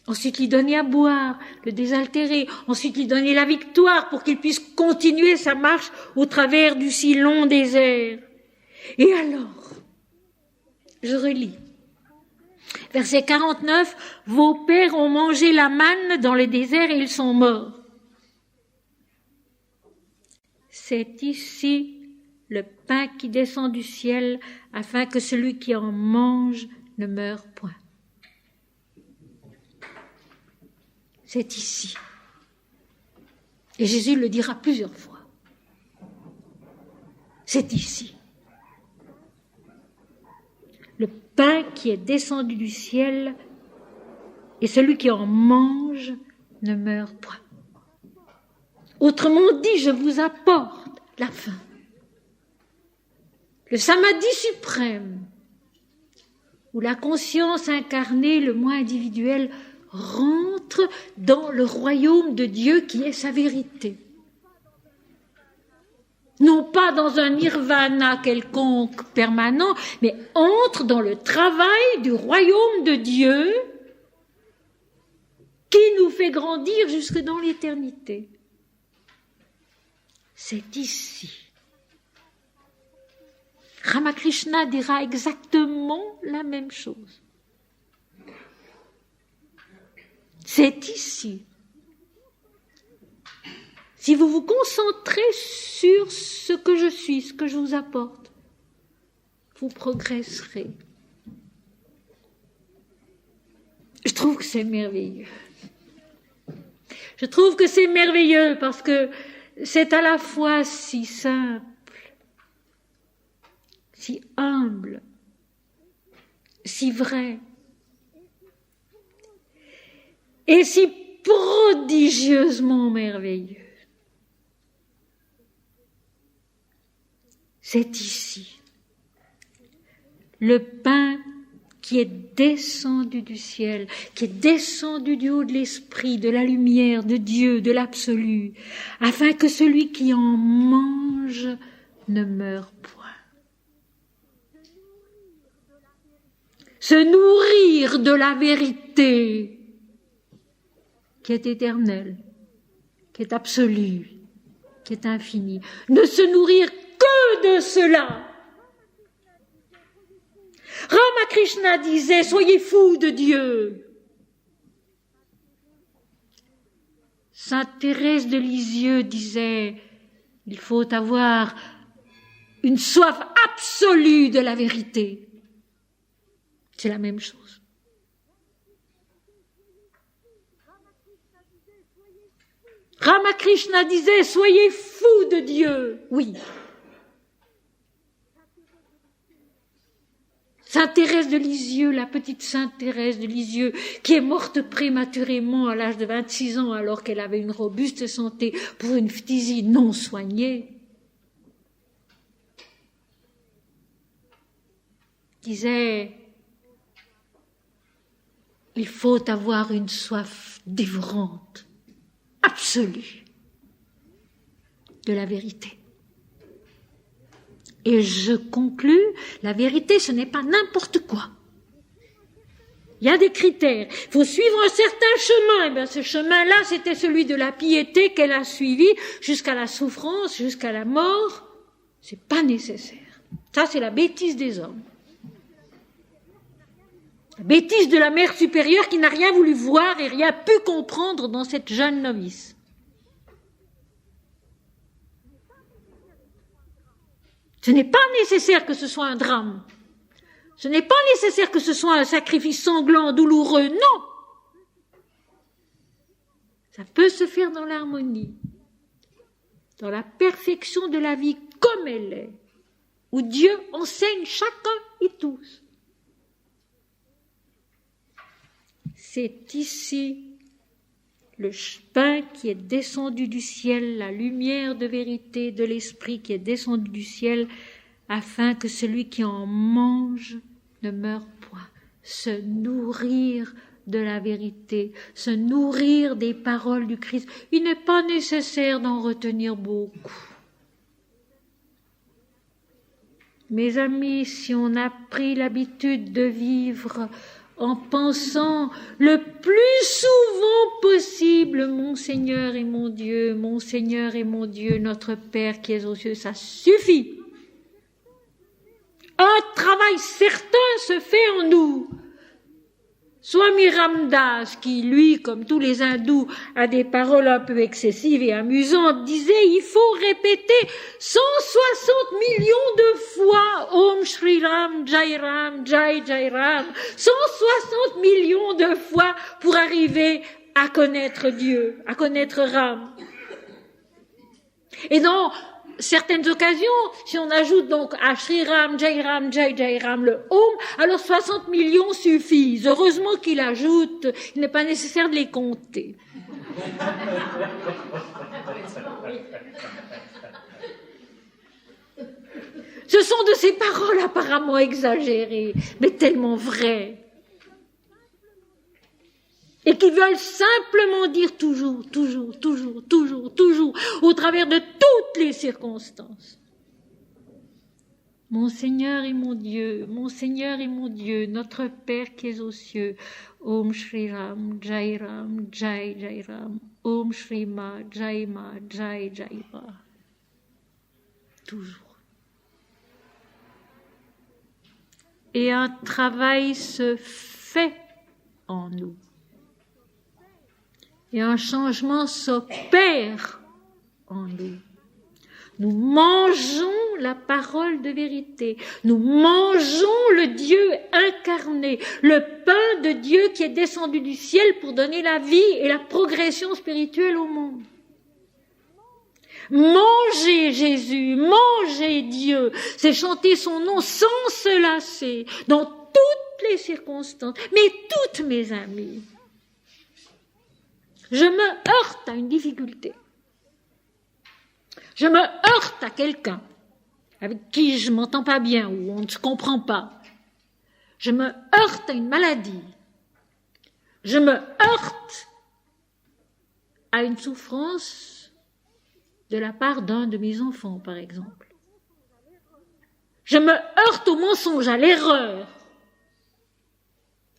Ensuite, lui donner à boire, le désaltérer. Ensuite, lui donner la victoire pour qu'il puisse continuer sa marche au travers du si long désert. Et alors, je relis. Verset 49, « Vos pères ont mangé la manne dans le désert et ils sont morts. » C'est ici le pain qui descend du ciel afin que celui qui en mange ne meure point. C'est ici. Et Jésus le dira plusieurs fois. C'est ici. Le pain qui est descendu du ciel et celui qui en mange ne meurt point. Autrement dit, je vous apporte la fin. Le samedi suprême, où la conscience incarnée, le moi individuel, rentre dans le royaume de Dieu qui est sa vérité. Non pas dans un nirvana quelconque permanent, mais entre dans le travail du royaume de Dieu qui nous fait grandir jusque dans l'éternité. C'est ici. Ramakrishna dira exactement la même chose. C'est ici. Si vous vous concentrez sur ce que je suis, ce que je vous apporte, vous progresserez. Je trouve que c'est merveilleux. Je trouve que c'est merveilleux parce que c'est à la fois si simple, si humble, si vrai, et si prodigieusement merveilleux. C'est ici le pain qui est descendu du ciel, qui est descendu du haut de l'esprit, de la lumière, de Dieu, de l'absolu, afin que celui qui en mange ne meure point. Se nourrir de la vérité qui est éternelle, qui est absolue, qui est infinie. Ne se nourrir que de cela. Ramakrishna disait, soyez fous de Dieu. Sainte Thérèse de Lisieux disait, il faut avoir une soif absolue de la vérité. C'est la même chose. Ramakrishna disait, soyez fous de Dieu. Oui. Sainte Thérèse de Lisieux, la petite Sainte Thérèse de Lisieux, qui est morte prématurément à l'âge de 26 ans alors qu'elle avait une robuste santé pour une phtisie non soignée, disait, il faut avoir une soif dévorante, absolue, de la vérité. Et je conclus, la vérité, ce n'est pas n'importe quoi. Il y a des critères. Il faut suivre un certain chemin. Et bien, ce chemin-là, c'était celui de la piété qu'elle a suivi jusqu'à la souffrance, jusqu'à la mort. C'est pas nécessaire. Ça, c'est la bêtise des hommes. La bêtise de la mère supérieure qui n'a rien voulu voir et rien pu comprendre dans cette jeune novice. Ce n'est pas nécessaire que ce soit un drame. Ce n'est pas nécessaire que ce soit un sacrifice sanglant, douloureux, non. Ça peut se faire dans l'harmonie, dans la perfection de la vie comme elle est, où Dieu enseigne chacun et tous. C'est ici le pain qui est descendu du ciel, la lumière de vérité de l'Esprit qui est descendu du ciel, afin que celui qui en mange ne meure point. Se nourrir de la vérité, se nourrir des paroles du Christ. Il n'est pas nécessaire d'en retenir beaucoup. Mes amis, si on a pris l'habitude de vivre en pensant le plus souvent possible, mon Seigneur et mon Dieu, notre Père qui est aux cieux, ça suffit. Un travail certain se fait en nous. Swami Ramdas, qui lui, comme tous les hindous, a des paroles un peu excessives et amusantes, disait il faut répéter 160 millions de fois Om Shri Ram, Jai Jai Ram, 160 millions de fois pour arriver à connaître Dieu, à connaître Ram. Et dans certaines occasions, si on ajoute donc à Shri Ram, Jai Ram le Om, alors 60 millions suffisent. Heureusement qu'il ajoute, il n'est pas nécessaire de les compter. Ce sont de ces paroles apparemment exagérées, mais tellement vraies. Et qui veulent simplement dire toujours, au travers de toutes les circonstances. Mon Seigneur et mon Dieu, notre Père qui es aux cieux, Om Shri Ram, Jai Ram, Om Shri Ma, Jai Ma, Jai Ma. Toujours. Et un travail se fait en nous. Et un changement s'opère en nous. Nous mangeons la parole de vérité. Nous mangeons le Dieu incarné, le pain de Dieu qui est descendu du ciel pour donner la vie et la progression spirituelle au monde. Manger Jésus, manger Dieu, c'est chanter son nom sans se lasser, dans toutes les circonstances, mais toutes mes amies. Je me heurte à une difficulté. Je me heurte à quelqu'un avec qui je m'entends pas bien ou on ne se comprend pas. Je me heurte à une maladie. Je me heurte à une souffrance de la part d'un de mes enfants, par exemple. Je me heurte au mensonge, à l'erreur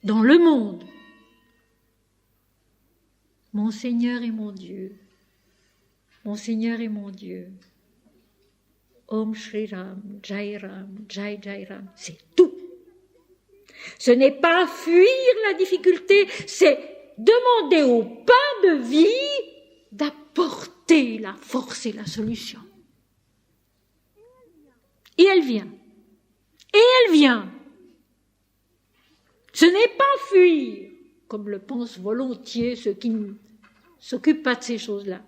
dans le monde. Mon Seigneur et mon Dieu, Om Shri Ram, Jai Ram, c'est tout. Ce n'est pas fuir la difficulté, c'est demander au pain de vie d'apporter la force et la solution. Et elle vient. Ce n'est pas fuir, comme le pensent volontiers ceux qui ne s'occupent pas de ces choses-là.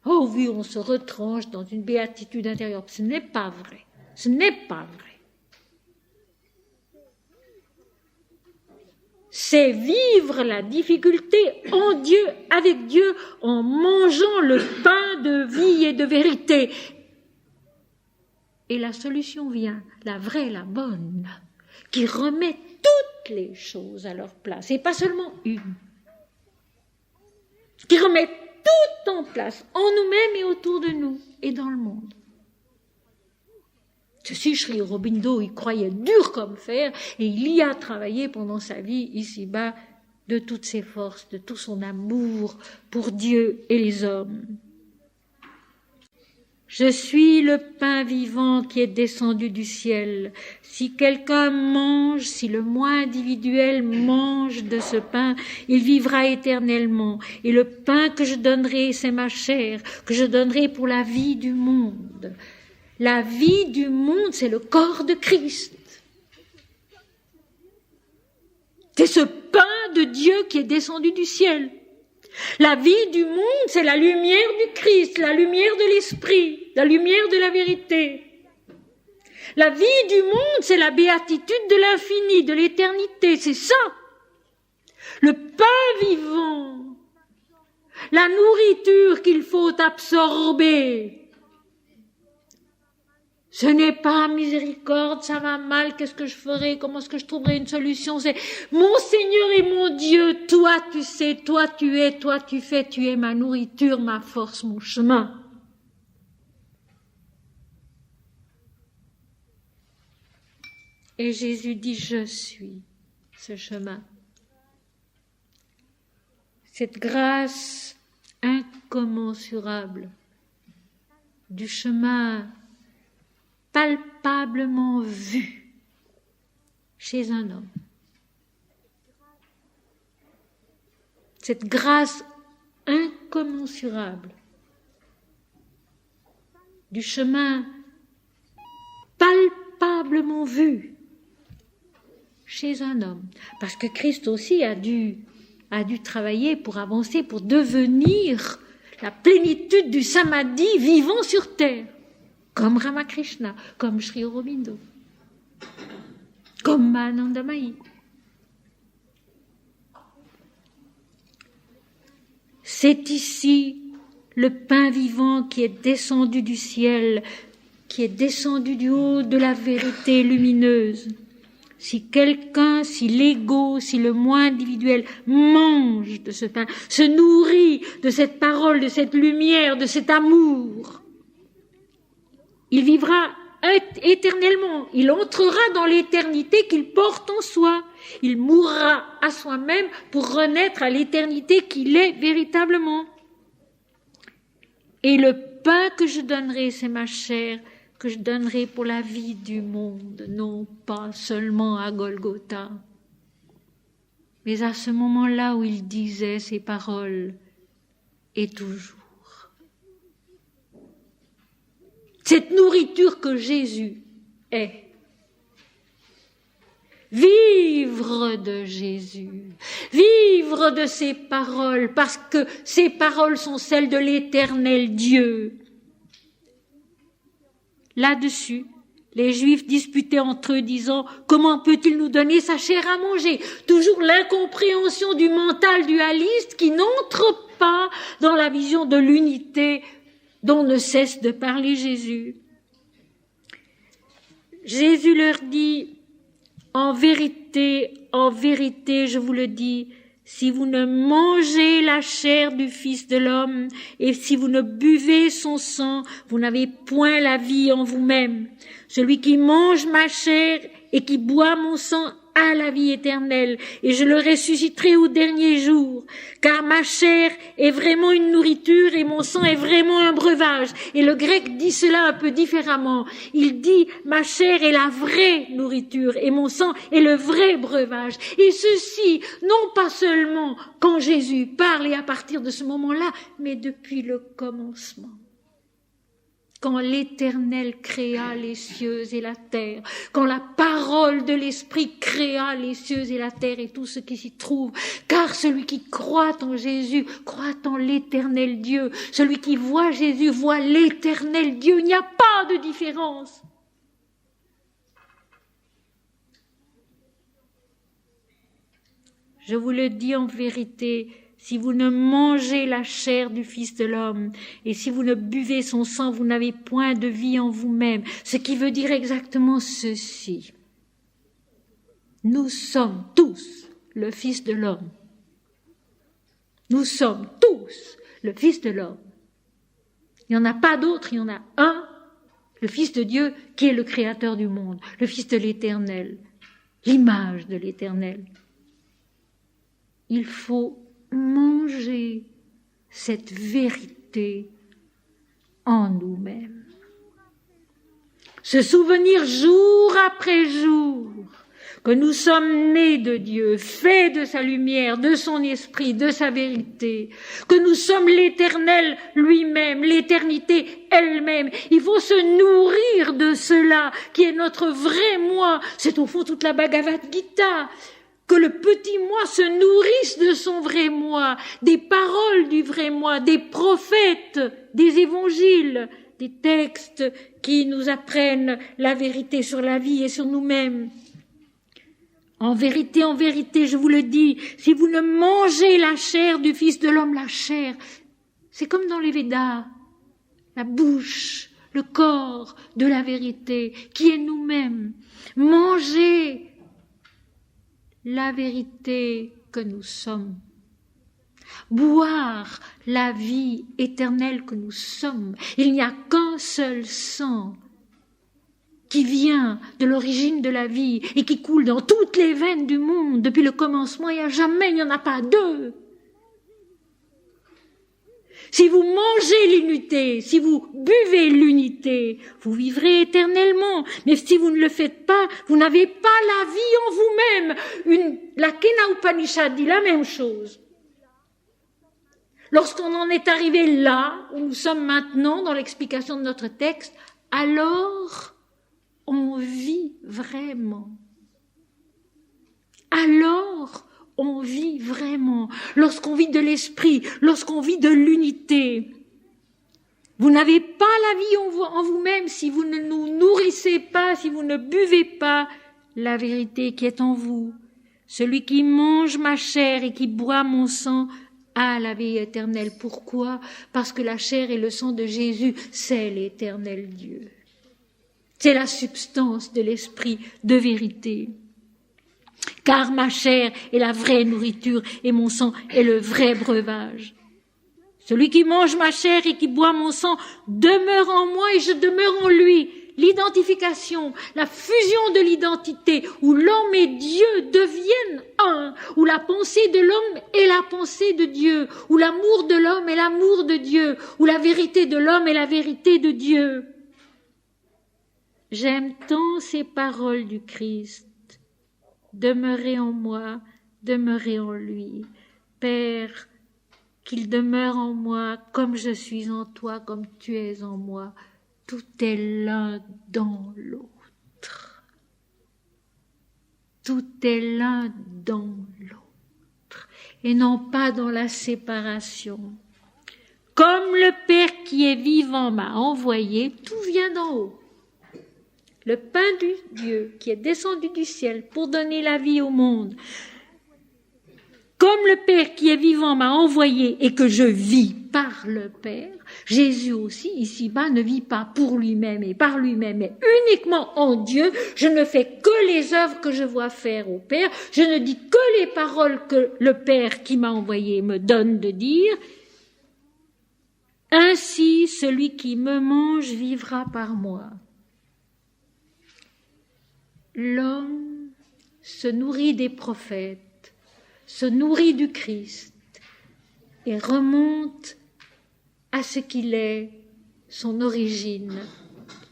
Oh oui, on se retranche dans une béatitude intérieure. Ce n'est pas vrai. C'est vivre la difficulté en Dieu, avec Dieu, en mangeant le pain de vie et de vérité. Et la solution vient, la vraie, la bonne, qui remet toutes les choses à leur place, et pas seulement une, qui remet tout en place, en nous-mêmes et autour de nous, et dans le monde. Ceci, Sri Aurobindo, il croyait dur comme fer, et il y a travaillé pendant sa vie ici-bas de toutes ses forces, de tout son amour pour Dieu et les hommes. Je suis le pain vivant qui est descendu du ciel. Si quelqu'un mange, si le moi individuel mange de ce pain, il vivra éternellement. Et le pain que je donnerai, c'est ma chair, que je donnerai pour la vie du monde. La vie du monde, c'est le corps de Christ. C'est ce pain de Dieu qui est descendu du ciel. La vie du monde, c'est la lumière du Christ, la lumière de l'Esprit, la lumière de la vérité. La vie du monde, c'est la béatitude de l'infini, de l'éternité, c'est ça. Le pain vivant, la nourriture qu'il faut absorber. Ce n'est pas miséricorde, ça va mal, qu'est-ce que je ferai, comment est-ce que je trouverai une solution? C'est mon Seigneur et mon Dieu, toi tu sais, toi tu es, toi tu fais, tu es ma nourriture, ma force, mon chemin. Et Jésus dit, je suis ce chemin. Cette grâce incommensurable du chemin palpablement vu chez un homme. Cette grâce incommensurable du chemin palpablement vu chez un homme. Parce que Christ aussi a dû travailler pour avancer, pour devenir la plénitude du samadhi vivant sur terre. Comme Ramakrishna, comme Sri Aurobindo, comme Mahanandamayi. C'est ici le pain vivant qui est descendu du ciel, qui est descendu du haut de la vérité lumineuse. Si quelqu'un, si l'ego, si le moi individuel mange de ce pain, se nourrit de cette parole, de cette lumière, de cet amour, il vivra éternellement, il entrera dans l'éternité qu'il porte en soi. Il mourra à soi-même pour renaître à l'éternité qu'il est véritablement. Et le pain que je donnerai, c'est ma chair, que je donnerai pour la vie du monde, non pas seulement à Golgotha. Mais à ce moment-là où il disait ces paroles, et toujours. Cette nourriture que Jésus est. Vivre de Jésus, vivre de ses paroles, parce que ses paroles sont celles de l'Éternel Dieu. Là-dessus, les Juifs disputaient entre eux, disant « Comment peut-il nous donner sa chair à manger ?» Toujours l'incompréhension du mental dualiste qui n'entre pas dans la vision de l'unité dont ne cesse de parler Jésus. Jésus leur dit, en vérité, je vous le dis, si vous ne mangez la chair du Fils de l'homme et si vous ne buvez son sang, vous n'avez point la vie en vous-même. Celui qui mange ma chair et qui boit mon sang a la vie éternelle, et je le ressusciterai au dernier jour, car ma chair est vraiment une nourriture et mon sang est vraiment un breuvage. Et le grec dit cela un peu différemment. Il dit ma chair est la vraie nourriture et mon sang est le vrai breuvage. Et ceci, non pas seulement quand Jésus parle et à partir de ce moment-là, mais depuis le commencement. Quand l'Éternel créa les cieux et la terre, quand la parole de l'Esprit créa les cieux et la terre et tout ce qui s'y trouve, car celui qui croit en Jésus croit en l'Éternel Dieu, celui qui voit Jésus voit l'Éternel Dieu, il n'y a pas de différence. Je vous le dis en vérité, si vous ne mangez la chair du Fils de l'homme et si vous ne buvez son sang, vous n'avez point de vie en vous-même. Ce qui veut dire exactement ceci. Nous sommes tous le Fils de l'homme. Nous sommes tous le Fils de l'homme. Il n'y en a pas d'autre, il y en a un, le Fils de Dieu, qui est le Créateur du monde, le Fils de l'Éternel, l'image de l'Éternel. Il faut manger cette vérité en nous-mêmes. Se souvenir jour après jour que nous sommes nés de Dieu, faits de sa lumière, de son esprit, de sa vérité, que nous sommes l'Éternel lui-même, l'éternité elle-même. Il faut se nourrir de cela qui est notre vrai moi. C'est au fond toute la Bhagavad Gita. Que le petit moi se nourrisse de son vrai moi, des paroles du vrai moi, des prophètes, des évangiles, des textes qui nous apprennent la vérité sur la vie et sur nous-mêmes. En vérité, je vous le dis, si vous ne mangez la chair du Fils de l'homme, la chair, c'est comme dans les Védas, la bouche, le corps de la vérité, qui est nous-mêmes. Mangez la vérité que nous sommes. Boire la vie éternelle que nous sommes. Il n'y a qu'un seul sang qui vient de l'origine de la vie et qui coule dans toutes les veines du monde depuis le commencement et à jamais, il n'y en a pas deux. Si vous mangez l'unité, si vous buvez l'unité, vous vivrez éternellement. Mais si vous ne le faites pas, vous n'avez pas la vie en vous-même. La Kena Upanishad dit la même chose. Lorsqu'on en est arrivé là, où nous sommes maintenant dans l'explication de notre texte, alors on vit vraiment. Alors on vit vraiment. Lorsqu'on vit de l'esprit, lorsqu'on vit de l'unité. Vous n'avez pas la vie en vous-même si vous ne nous nourrissez pas, si vous ne buvez pas la vérité qui est en vous. Celui qui mange ma chair et qui boit mon sang a la vie éternelle. Pourquoi? Parce que la chair et le sang de Jésus, c'est l'éternel Dieu. C'est la substance de l'esprit de vérité. Car ma chair est la vraie nourriture et mon sang est le vrai breuvage. Celui qui mange ma chair et qui boit mon sang demeure en moi et je demeure en lui. L'identification, la fusion de l'identité, où l'homme et Dieu deviennent un, où la pensée de l'homme est la pensée de Dieu, où l'amour de l'homme est l'amour de Dieu, où la vérité de l'homme est la vérité de Dieu. J'aime tant ces paroles du Christ. Demeurez en moi, demeurez en lui. Père, qu'il demeure en moi comme je suis en toi, comme tu es en moi. Tout est l'un dans l'autre. Tout est l'un dans l'autre. Et non pas dans la séparation. Comme le Père qui est vivant m'a envoyé, tout vient d'en haut. Le pain du Dieu qui est descendu du ciel pour donner la vie au monde. Comme le Père qui est vivant m'a envoyé et que je vis par le Père, Jésus aussi, ici-bas, ne vit pas pour lui-même et par lui-même, mais uniquement en Dieu. Je ne fais que les œuvres que je vois faire au Père. Je ne dis que les paroles que le Père qui m'a envoyé me donne de dire. Ainsi, celui qui me mange vivra par moi. L'homme se nourrit des prophètes, se nourrit du Christ et remonte à ce qu'il est, son origine,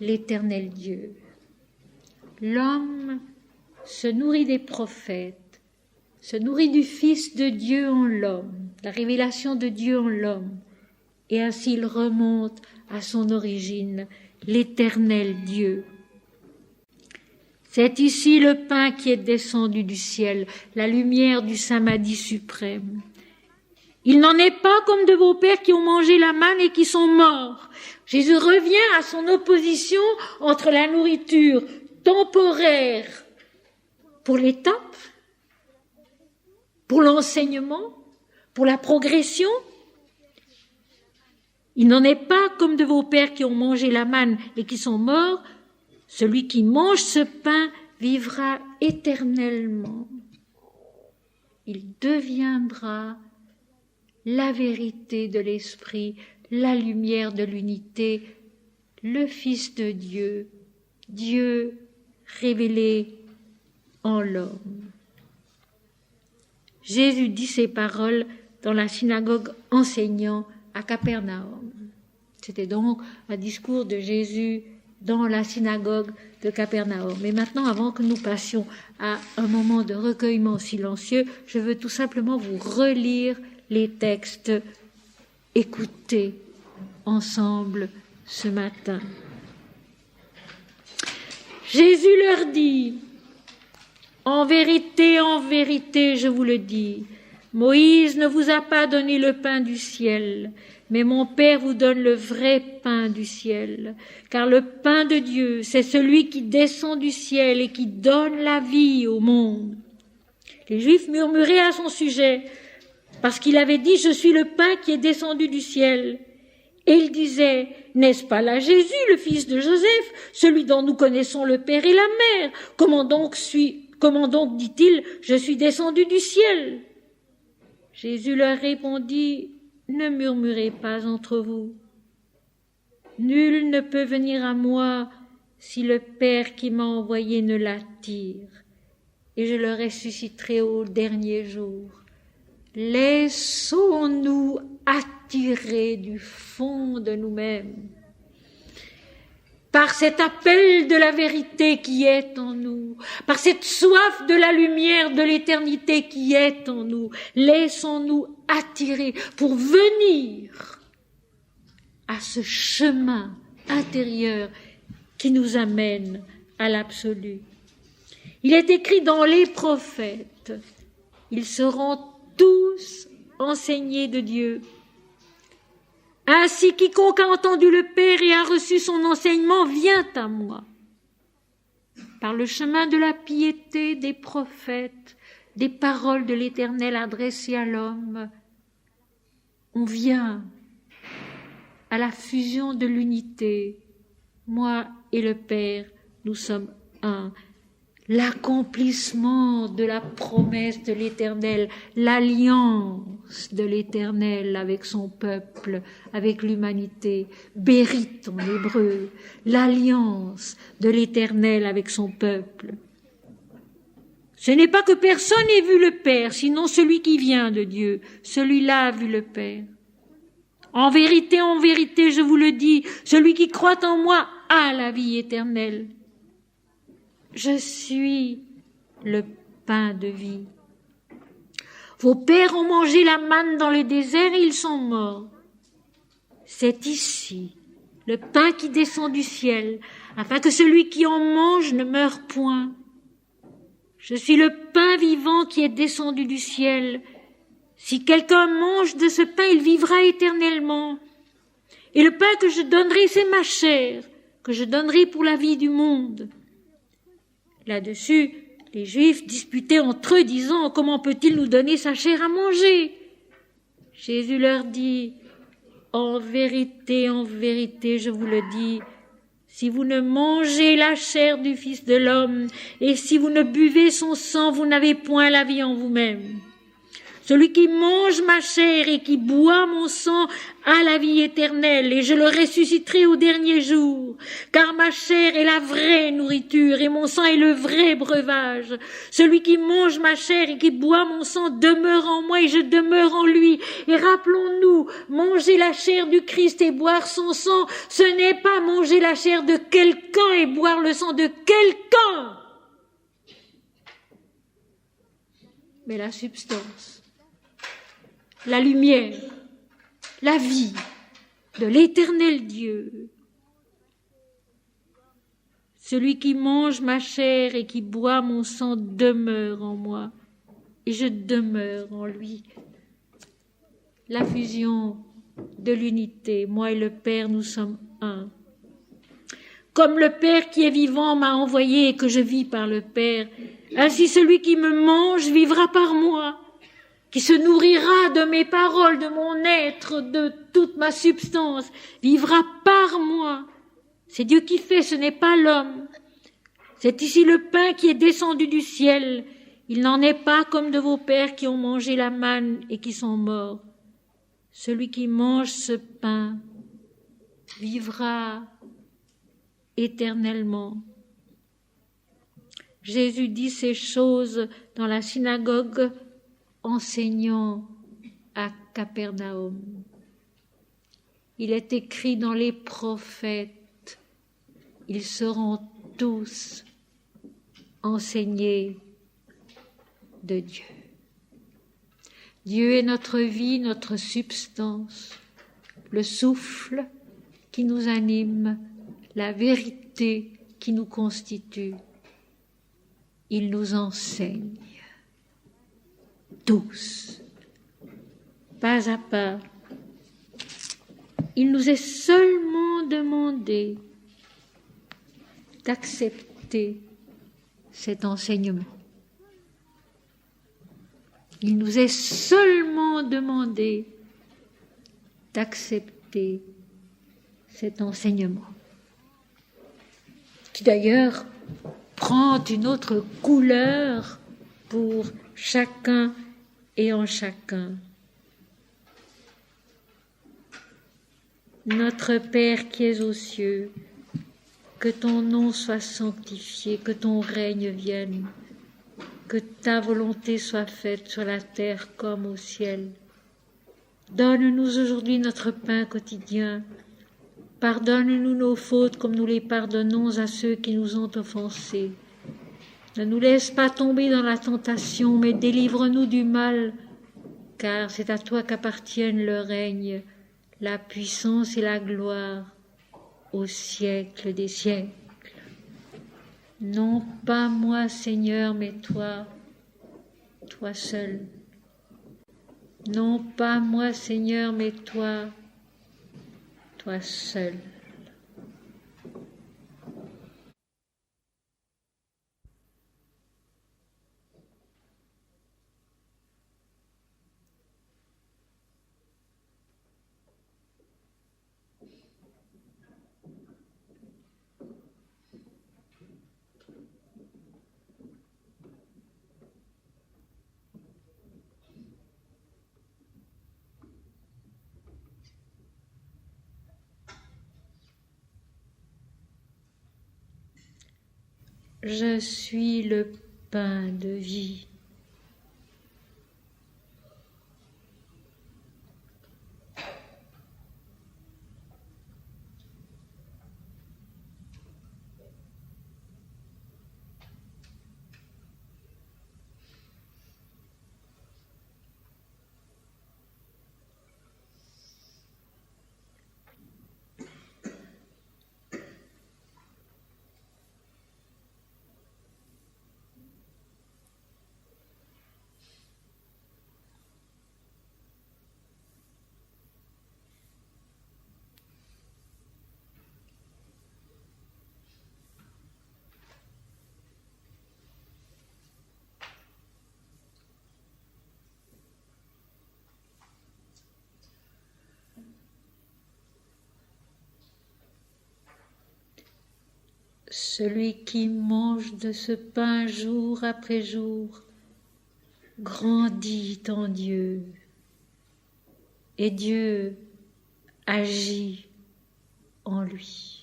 l'éternel Dieu. L'homme se nourrit des prophètes, se nourrit du Fils de Dieu en l'homme, la révélation de Dieu en l'homme, et ainsi il remonte à son origine, l'éternel Dieu. C'est ici le pain qui est descendu du ciel, la lumière du Samadhi suprême. Il n'en est pas comme de vos pères qui ont mangé la manne et qui sont morts. Jésus revient à son opposition entre la nourriture temporaire pour l'étape, pour l'enseignement, pour la progression. Il n'en est pas comme de vos pères qui ont mangé la manne et qui sont morts. Celui qui mange ce pain vivra éternellement. Il deviendra la vérité de l'Esprit, la lumière de l'unité, le Fils de Dieu, Dieu révélé en l'homme. Jésus dit ces paroles dans la synagogue enseignant à Capernaum. C'était donc un discours de Jésus dans la synagogue de Capernaum. Mais maintenant, avant que nous passions à un moment de recueillement silencieux, je veux tout simplement vous relire les textes écoutés ensemble ce matin. Jésus leur dit, en vérité, je vous le dis, Moïse ne vous a pas donné le pain du ciel, mais mon Père vous donne le vrai pain du ciel. Car le pain de Dieu, c'est celui qui descend du ciel et qui donne la vie au monde. Les Juifs murmuraient à son sujet, parce qu'il avait dit, je suis le pain qui est descendu du ciel. Et il disait, n'est-ce pas là Jésus, le fils de Joseph, celui dont nous connaissons le Père et la Mère? Comment donc, dit-il, je suis descendu du ciel? Jésus leur répondit, ne murmurez pas entre vous. Nul ne peut venir à moi si le Père qui m'a envoyé ne l'attire, et je le ressusciterai au dernier jour. Laissons-nous attirer du fond de nous-mêmes par cet appel de la vérité qui est en nous, par cette soif de la lumière de l'éternité qui est en nous. Laissons-nous attirer pour venir à ce chemin intérieur qui nous amène à l'absolu. Il est écrit dans les prophètes, ils seront tous enseignés de Dieu. Ainsi, quiconque a entendu le Père et a reçu son enseignement vient à moi. Par le chemin de la piété des prophètes, des paroles de l'Éternel adressées à l'homme, on vient à la fusion de l'unité. Moi et le Père, nous sommes un. L'accomplissement de la promesse de l'Éternel, l'alliance de l'Éternel avec son peuple, avec l'humanité, Bérith en hébreu, l'alliance de l'Éternel avec son peuple. Ce n'est pas que personne ait vu le Père, sinon celui qui vient de Dieu, celui-là a vu le Père. En vérité, je vous le dis, celui qui croit en moi a la vie éternelle. Je suis le pain de vie. Vos pères ont mangé la manne dans le désert et ils sont morts. C'est ici le pain qui descend du ciel, afin que celui qui en mange ne meure point. Je suis le pain vivant qui est descendu du ciel. Si quelqu'un mange de ce pain, il vivra éternellement. Et le pain que je donnerai, c'est ma chair, que je donnerai pour la vie du monde. Là-dessus, les Juifs disputaient entre eux, disant, comment peut-il nous donner sa chair à manger? Jésus leur dit, en vérité, je vous le dis, si vous ne mangez la chair du Fils de l'homme, et si vous ne buvez son sang, vous n'avez point la vie en vous-même. Celui qui mange ma chair et qui boit mon sang a la vie éternelle, et je le ressusciterai au dernier jour. Car ma chair est la vraie nourriture, et mon sang est le vrai breuvage. Celui qui mange ma chair et qui boit mon sang demeure en moi, et je demeure en lui. Et rappelons-nous, manger la chair du Christ et boire son sang, ce n'est pas manger la chair de quelqu'un et boire le sang de quelqu'un, mais la substance, la lumière, la vie de l'Éternel Dieu. Celui qui mange ma chair et qui boit mon sang demeure en moi, et je demeure en lui. La fusion de l'unité, moi et le Père, nous sommes un. Comme le Père qui est vivant m'a envoyé et que je vis par le Père, ainsi celui qui me mange vivra par moi, qui se nourrira de mes paroles, de mon être, de toute ma substance, vivra par moi. C'est Dieu qui fait, ce n'est pas l'homme. C'est ici le pain qui est descendu du ciel. Il n'en est pas comme de vos pères qui ont mangé la manne et qui sont morts. Celui qui mange ce pain vivra éternellement. Jésus dit ces choses dans la synagogue, enseignant à Capernaum. Il est écrit dans les prophètes, ils seront tous enseignés de Dieu. Dieu est notre vie, notre substance, le souffle qui nous anime, la vérité qui nous constitue. Il nous enseigne, tous, pas à pas. Il nous est seulement demandé d'accepter cet enseignement. Il nous est seulement demandé d'accepter cet enseignement, qui d'ailleurs prend une autre couleur pour chacun et en chacun. Notre Père qui es aux cieux, que ton nom soit sanctifié, que ton règne vienne, que ta volonté soit faite sur la terre comme au ciel. Donne-nous aujourd'hui notre pain quotidien. Pardonne-nous nos fautes comme nous les pardonnons à ceux qui nous ont offensés. Ne nous laisse pas tomber dans la tentation, mais délivre-nous du mal, car c'est à toi qu'appartiennent le règne, la puissance et la gloire au siècle des siècles. Non pas moi, Seigneur, mais toi, toi seul. Non pas moi, Seigneur, mais toi, toi seul. Je suis le pain de vie. Celui qui mange de ce pain jour après jour grandit en Dieu, et Dieu agit en lui.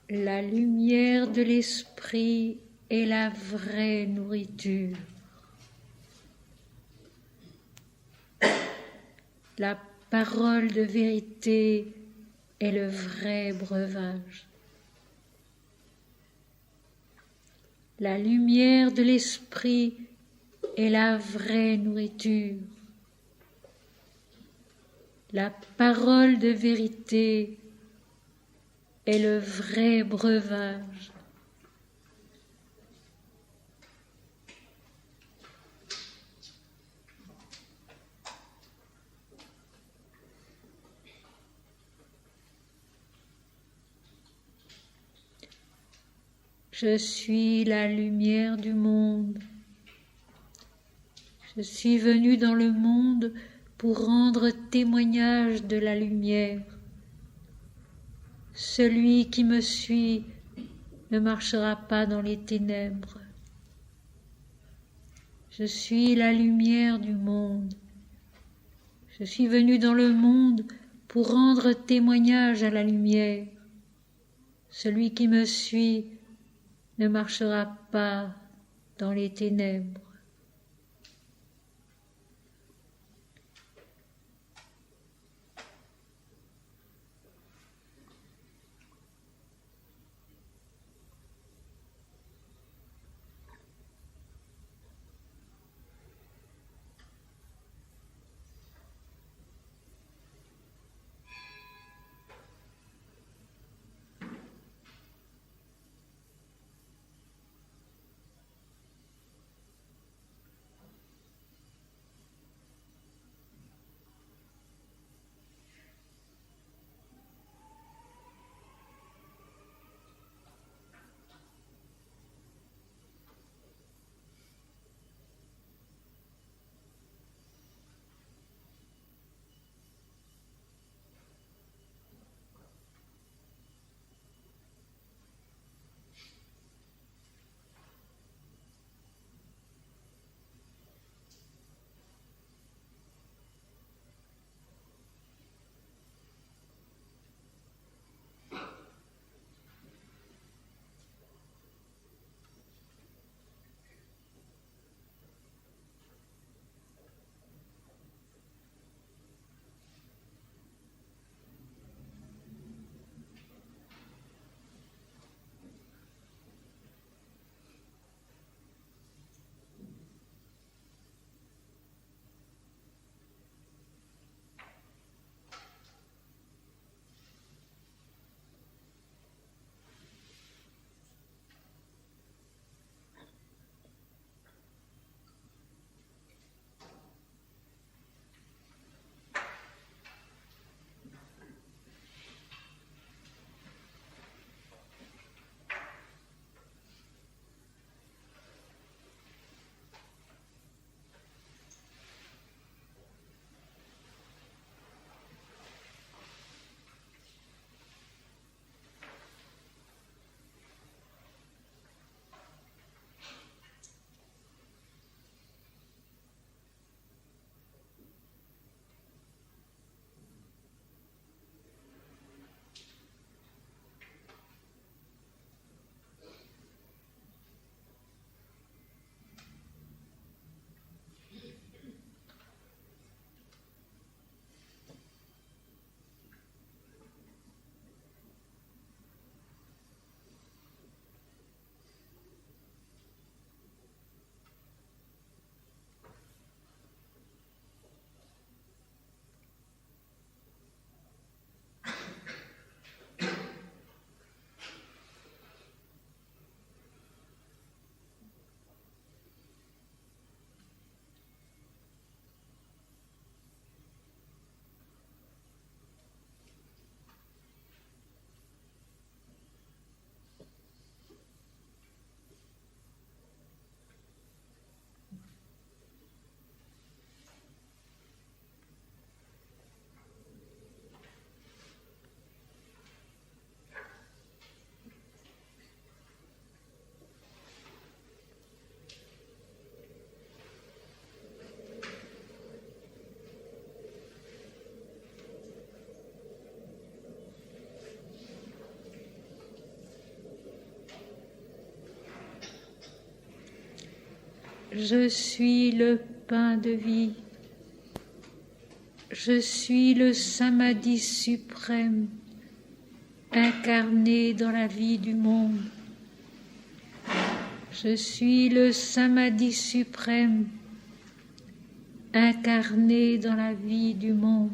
La lumière de l'esprit est la vraie nourriture. La parole de vérité est le vrai breuvage. La lumière de l'esprit est la vraie nourriture. La parole de vérité est le vrai breuvage. Je suis la lumière du monde. Je suis venu dans le monde pour rendre témoignage de la lumière. Celui qui me suit ne marchera pas dans les ténèbres. Je suis la lumière du monde. Je suis venu dans le monde pour rendre témoignage à la lumière. Celui qui me suit ne marchera pas dans les ténèbres. Je suis le pain de vie. Je suis le Samadhi suprême, incarné dans la vie du monde. Je suis le Samadhi suprême, incarné dans la vie du monde.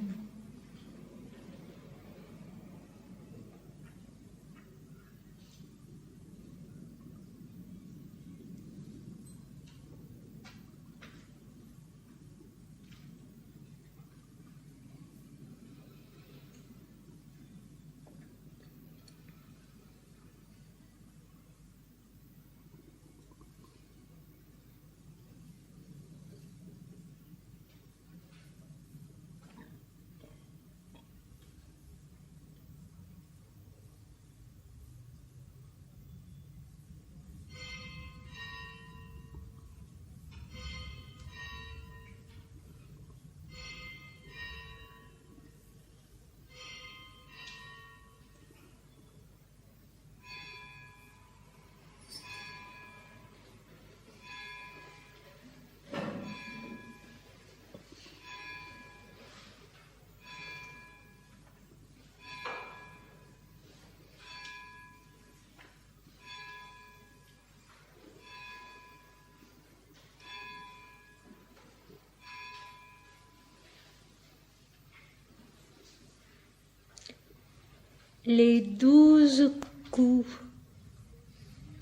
Les 12 coups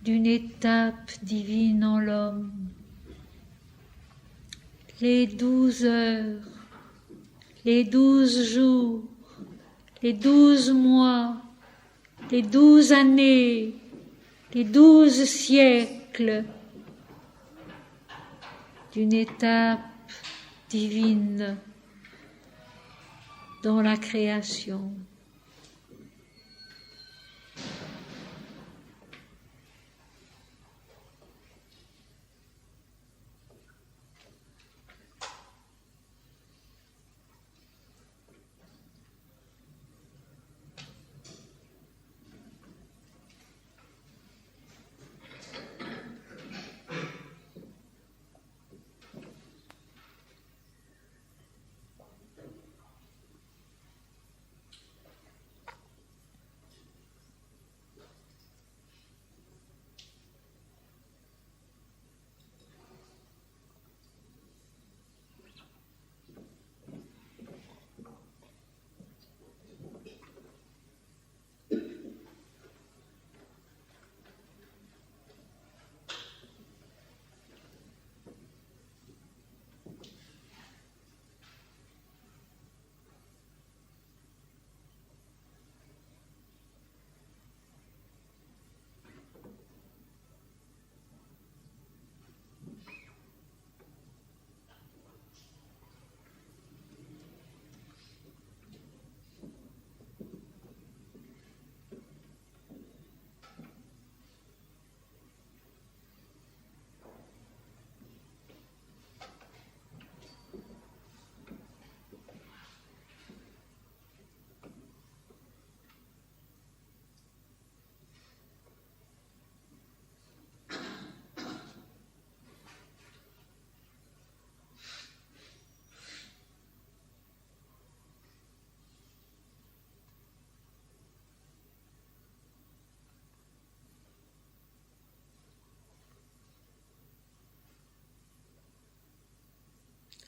d'une étape divine en l'homme, les 12 heures, les 12 jours, les 12 mois, les 12 années, les 12 siècles d'une étape divine dans la création.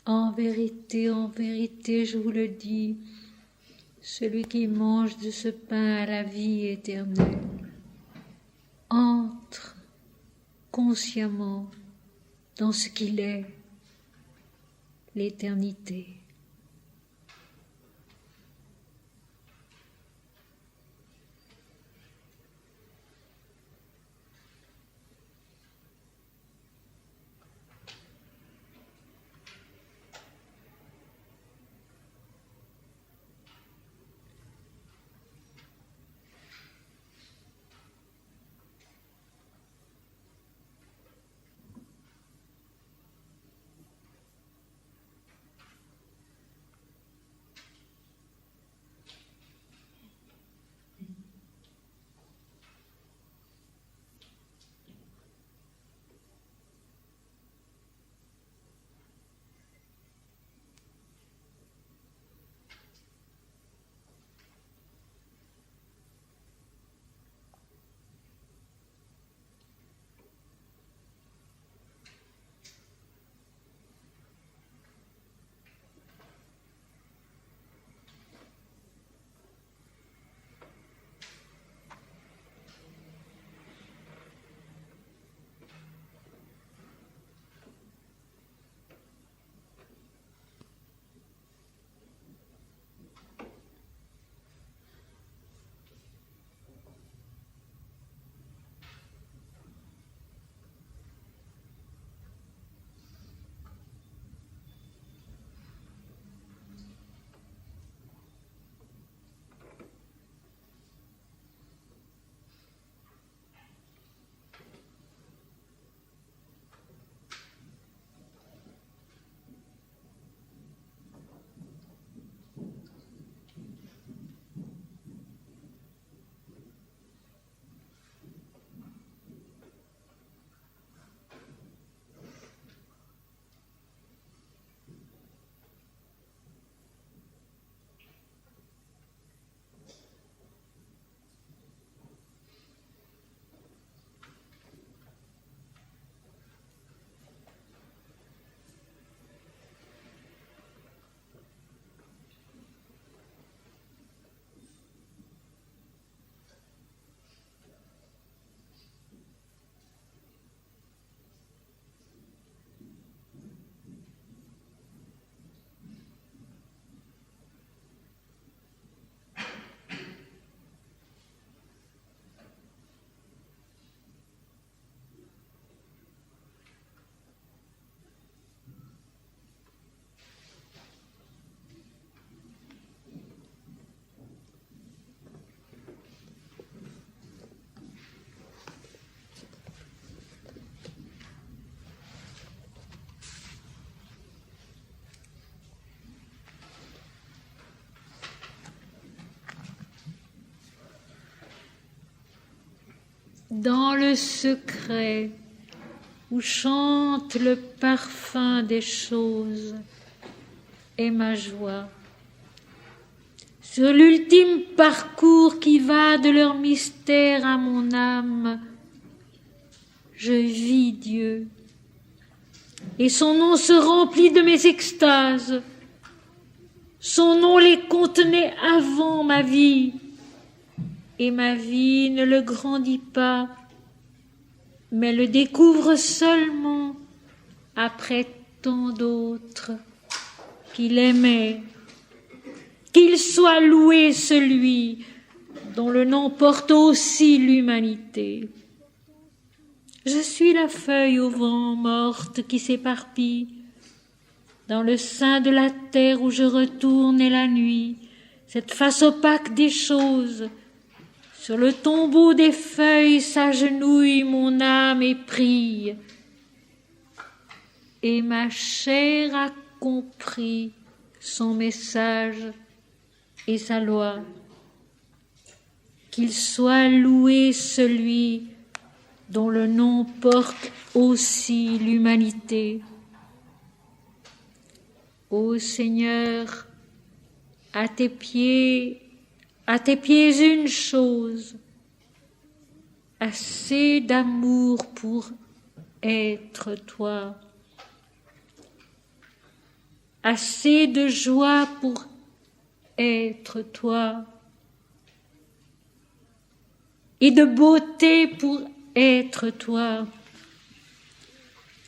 En vérité, je vous le dis, celui qui mange de ce pain a la vie éternelle entre consciemment dans ce qu'il est, l'éternité. dans le secret où chante le parfum des choses est ma joie. Sur l'ultime parcours qui va de leur mystère à mon âme, je vis Dieu, et son nom se remplit de mes extases. Son nom les contenait avant ma vie, et ma vie ne le grandit pas, mais le découvre seulement après tant d'autres qu'il aimait. Qu'il soit loué celui dont le nom porte aussi l'humanité. Je suis la feuille au vent morte qui s'éparpille. Dans le sein de la terre où je retourne est la nuit, cette face opaque des choses. Sur le tombeau des feuilles s'agenouille mon âme et prie. Et ma chair a compris son message et sa loi. Qu'il soit loué celui dont le nom porte aussi l'humanité. Ô Seigneur, à tes pieds une chose, assez d'amour pour être toi, assez de joie pour être toi, et de beauté pour être toi,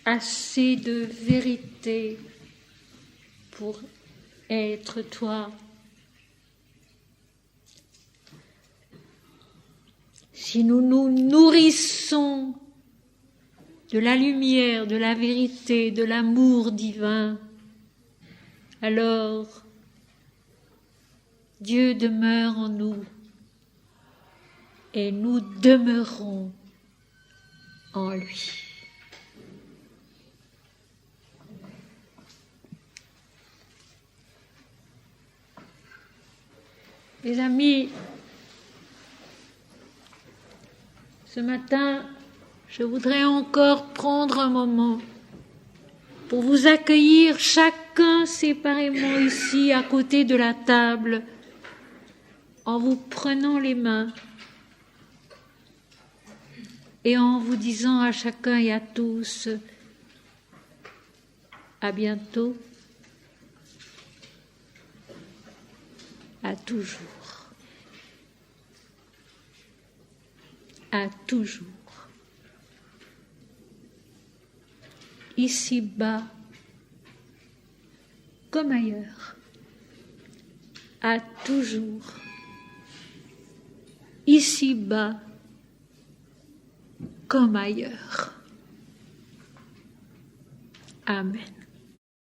assez de vérité pour être toi. Si nous nous nourrissons de la lumière, de la vérité, de l'amour divin, alors Dieu demeure en nous et nous demeurons en lui. Les amis, ce matin, je voudrais encore prendre un moment pour vous accueillir chacun séparément ici à côté de la table, en vous prenant les mains et en vous disant à chacun et à tous à bientôt, à toujours, à toujours. Ici-bas comme ailleurs, à toujours, ici-bas comme ailleurs. Amen.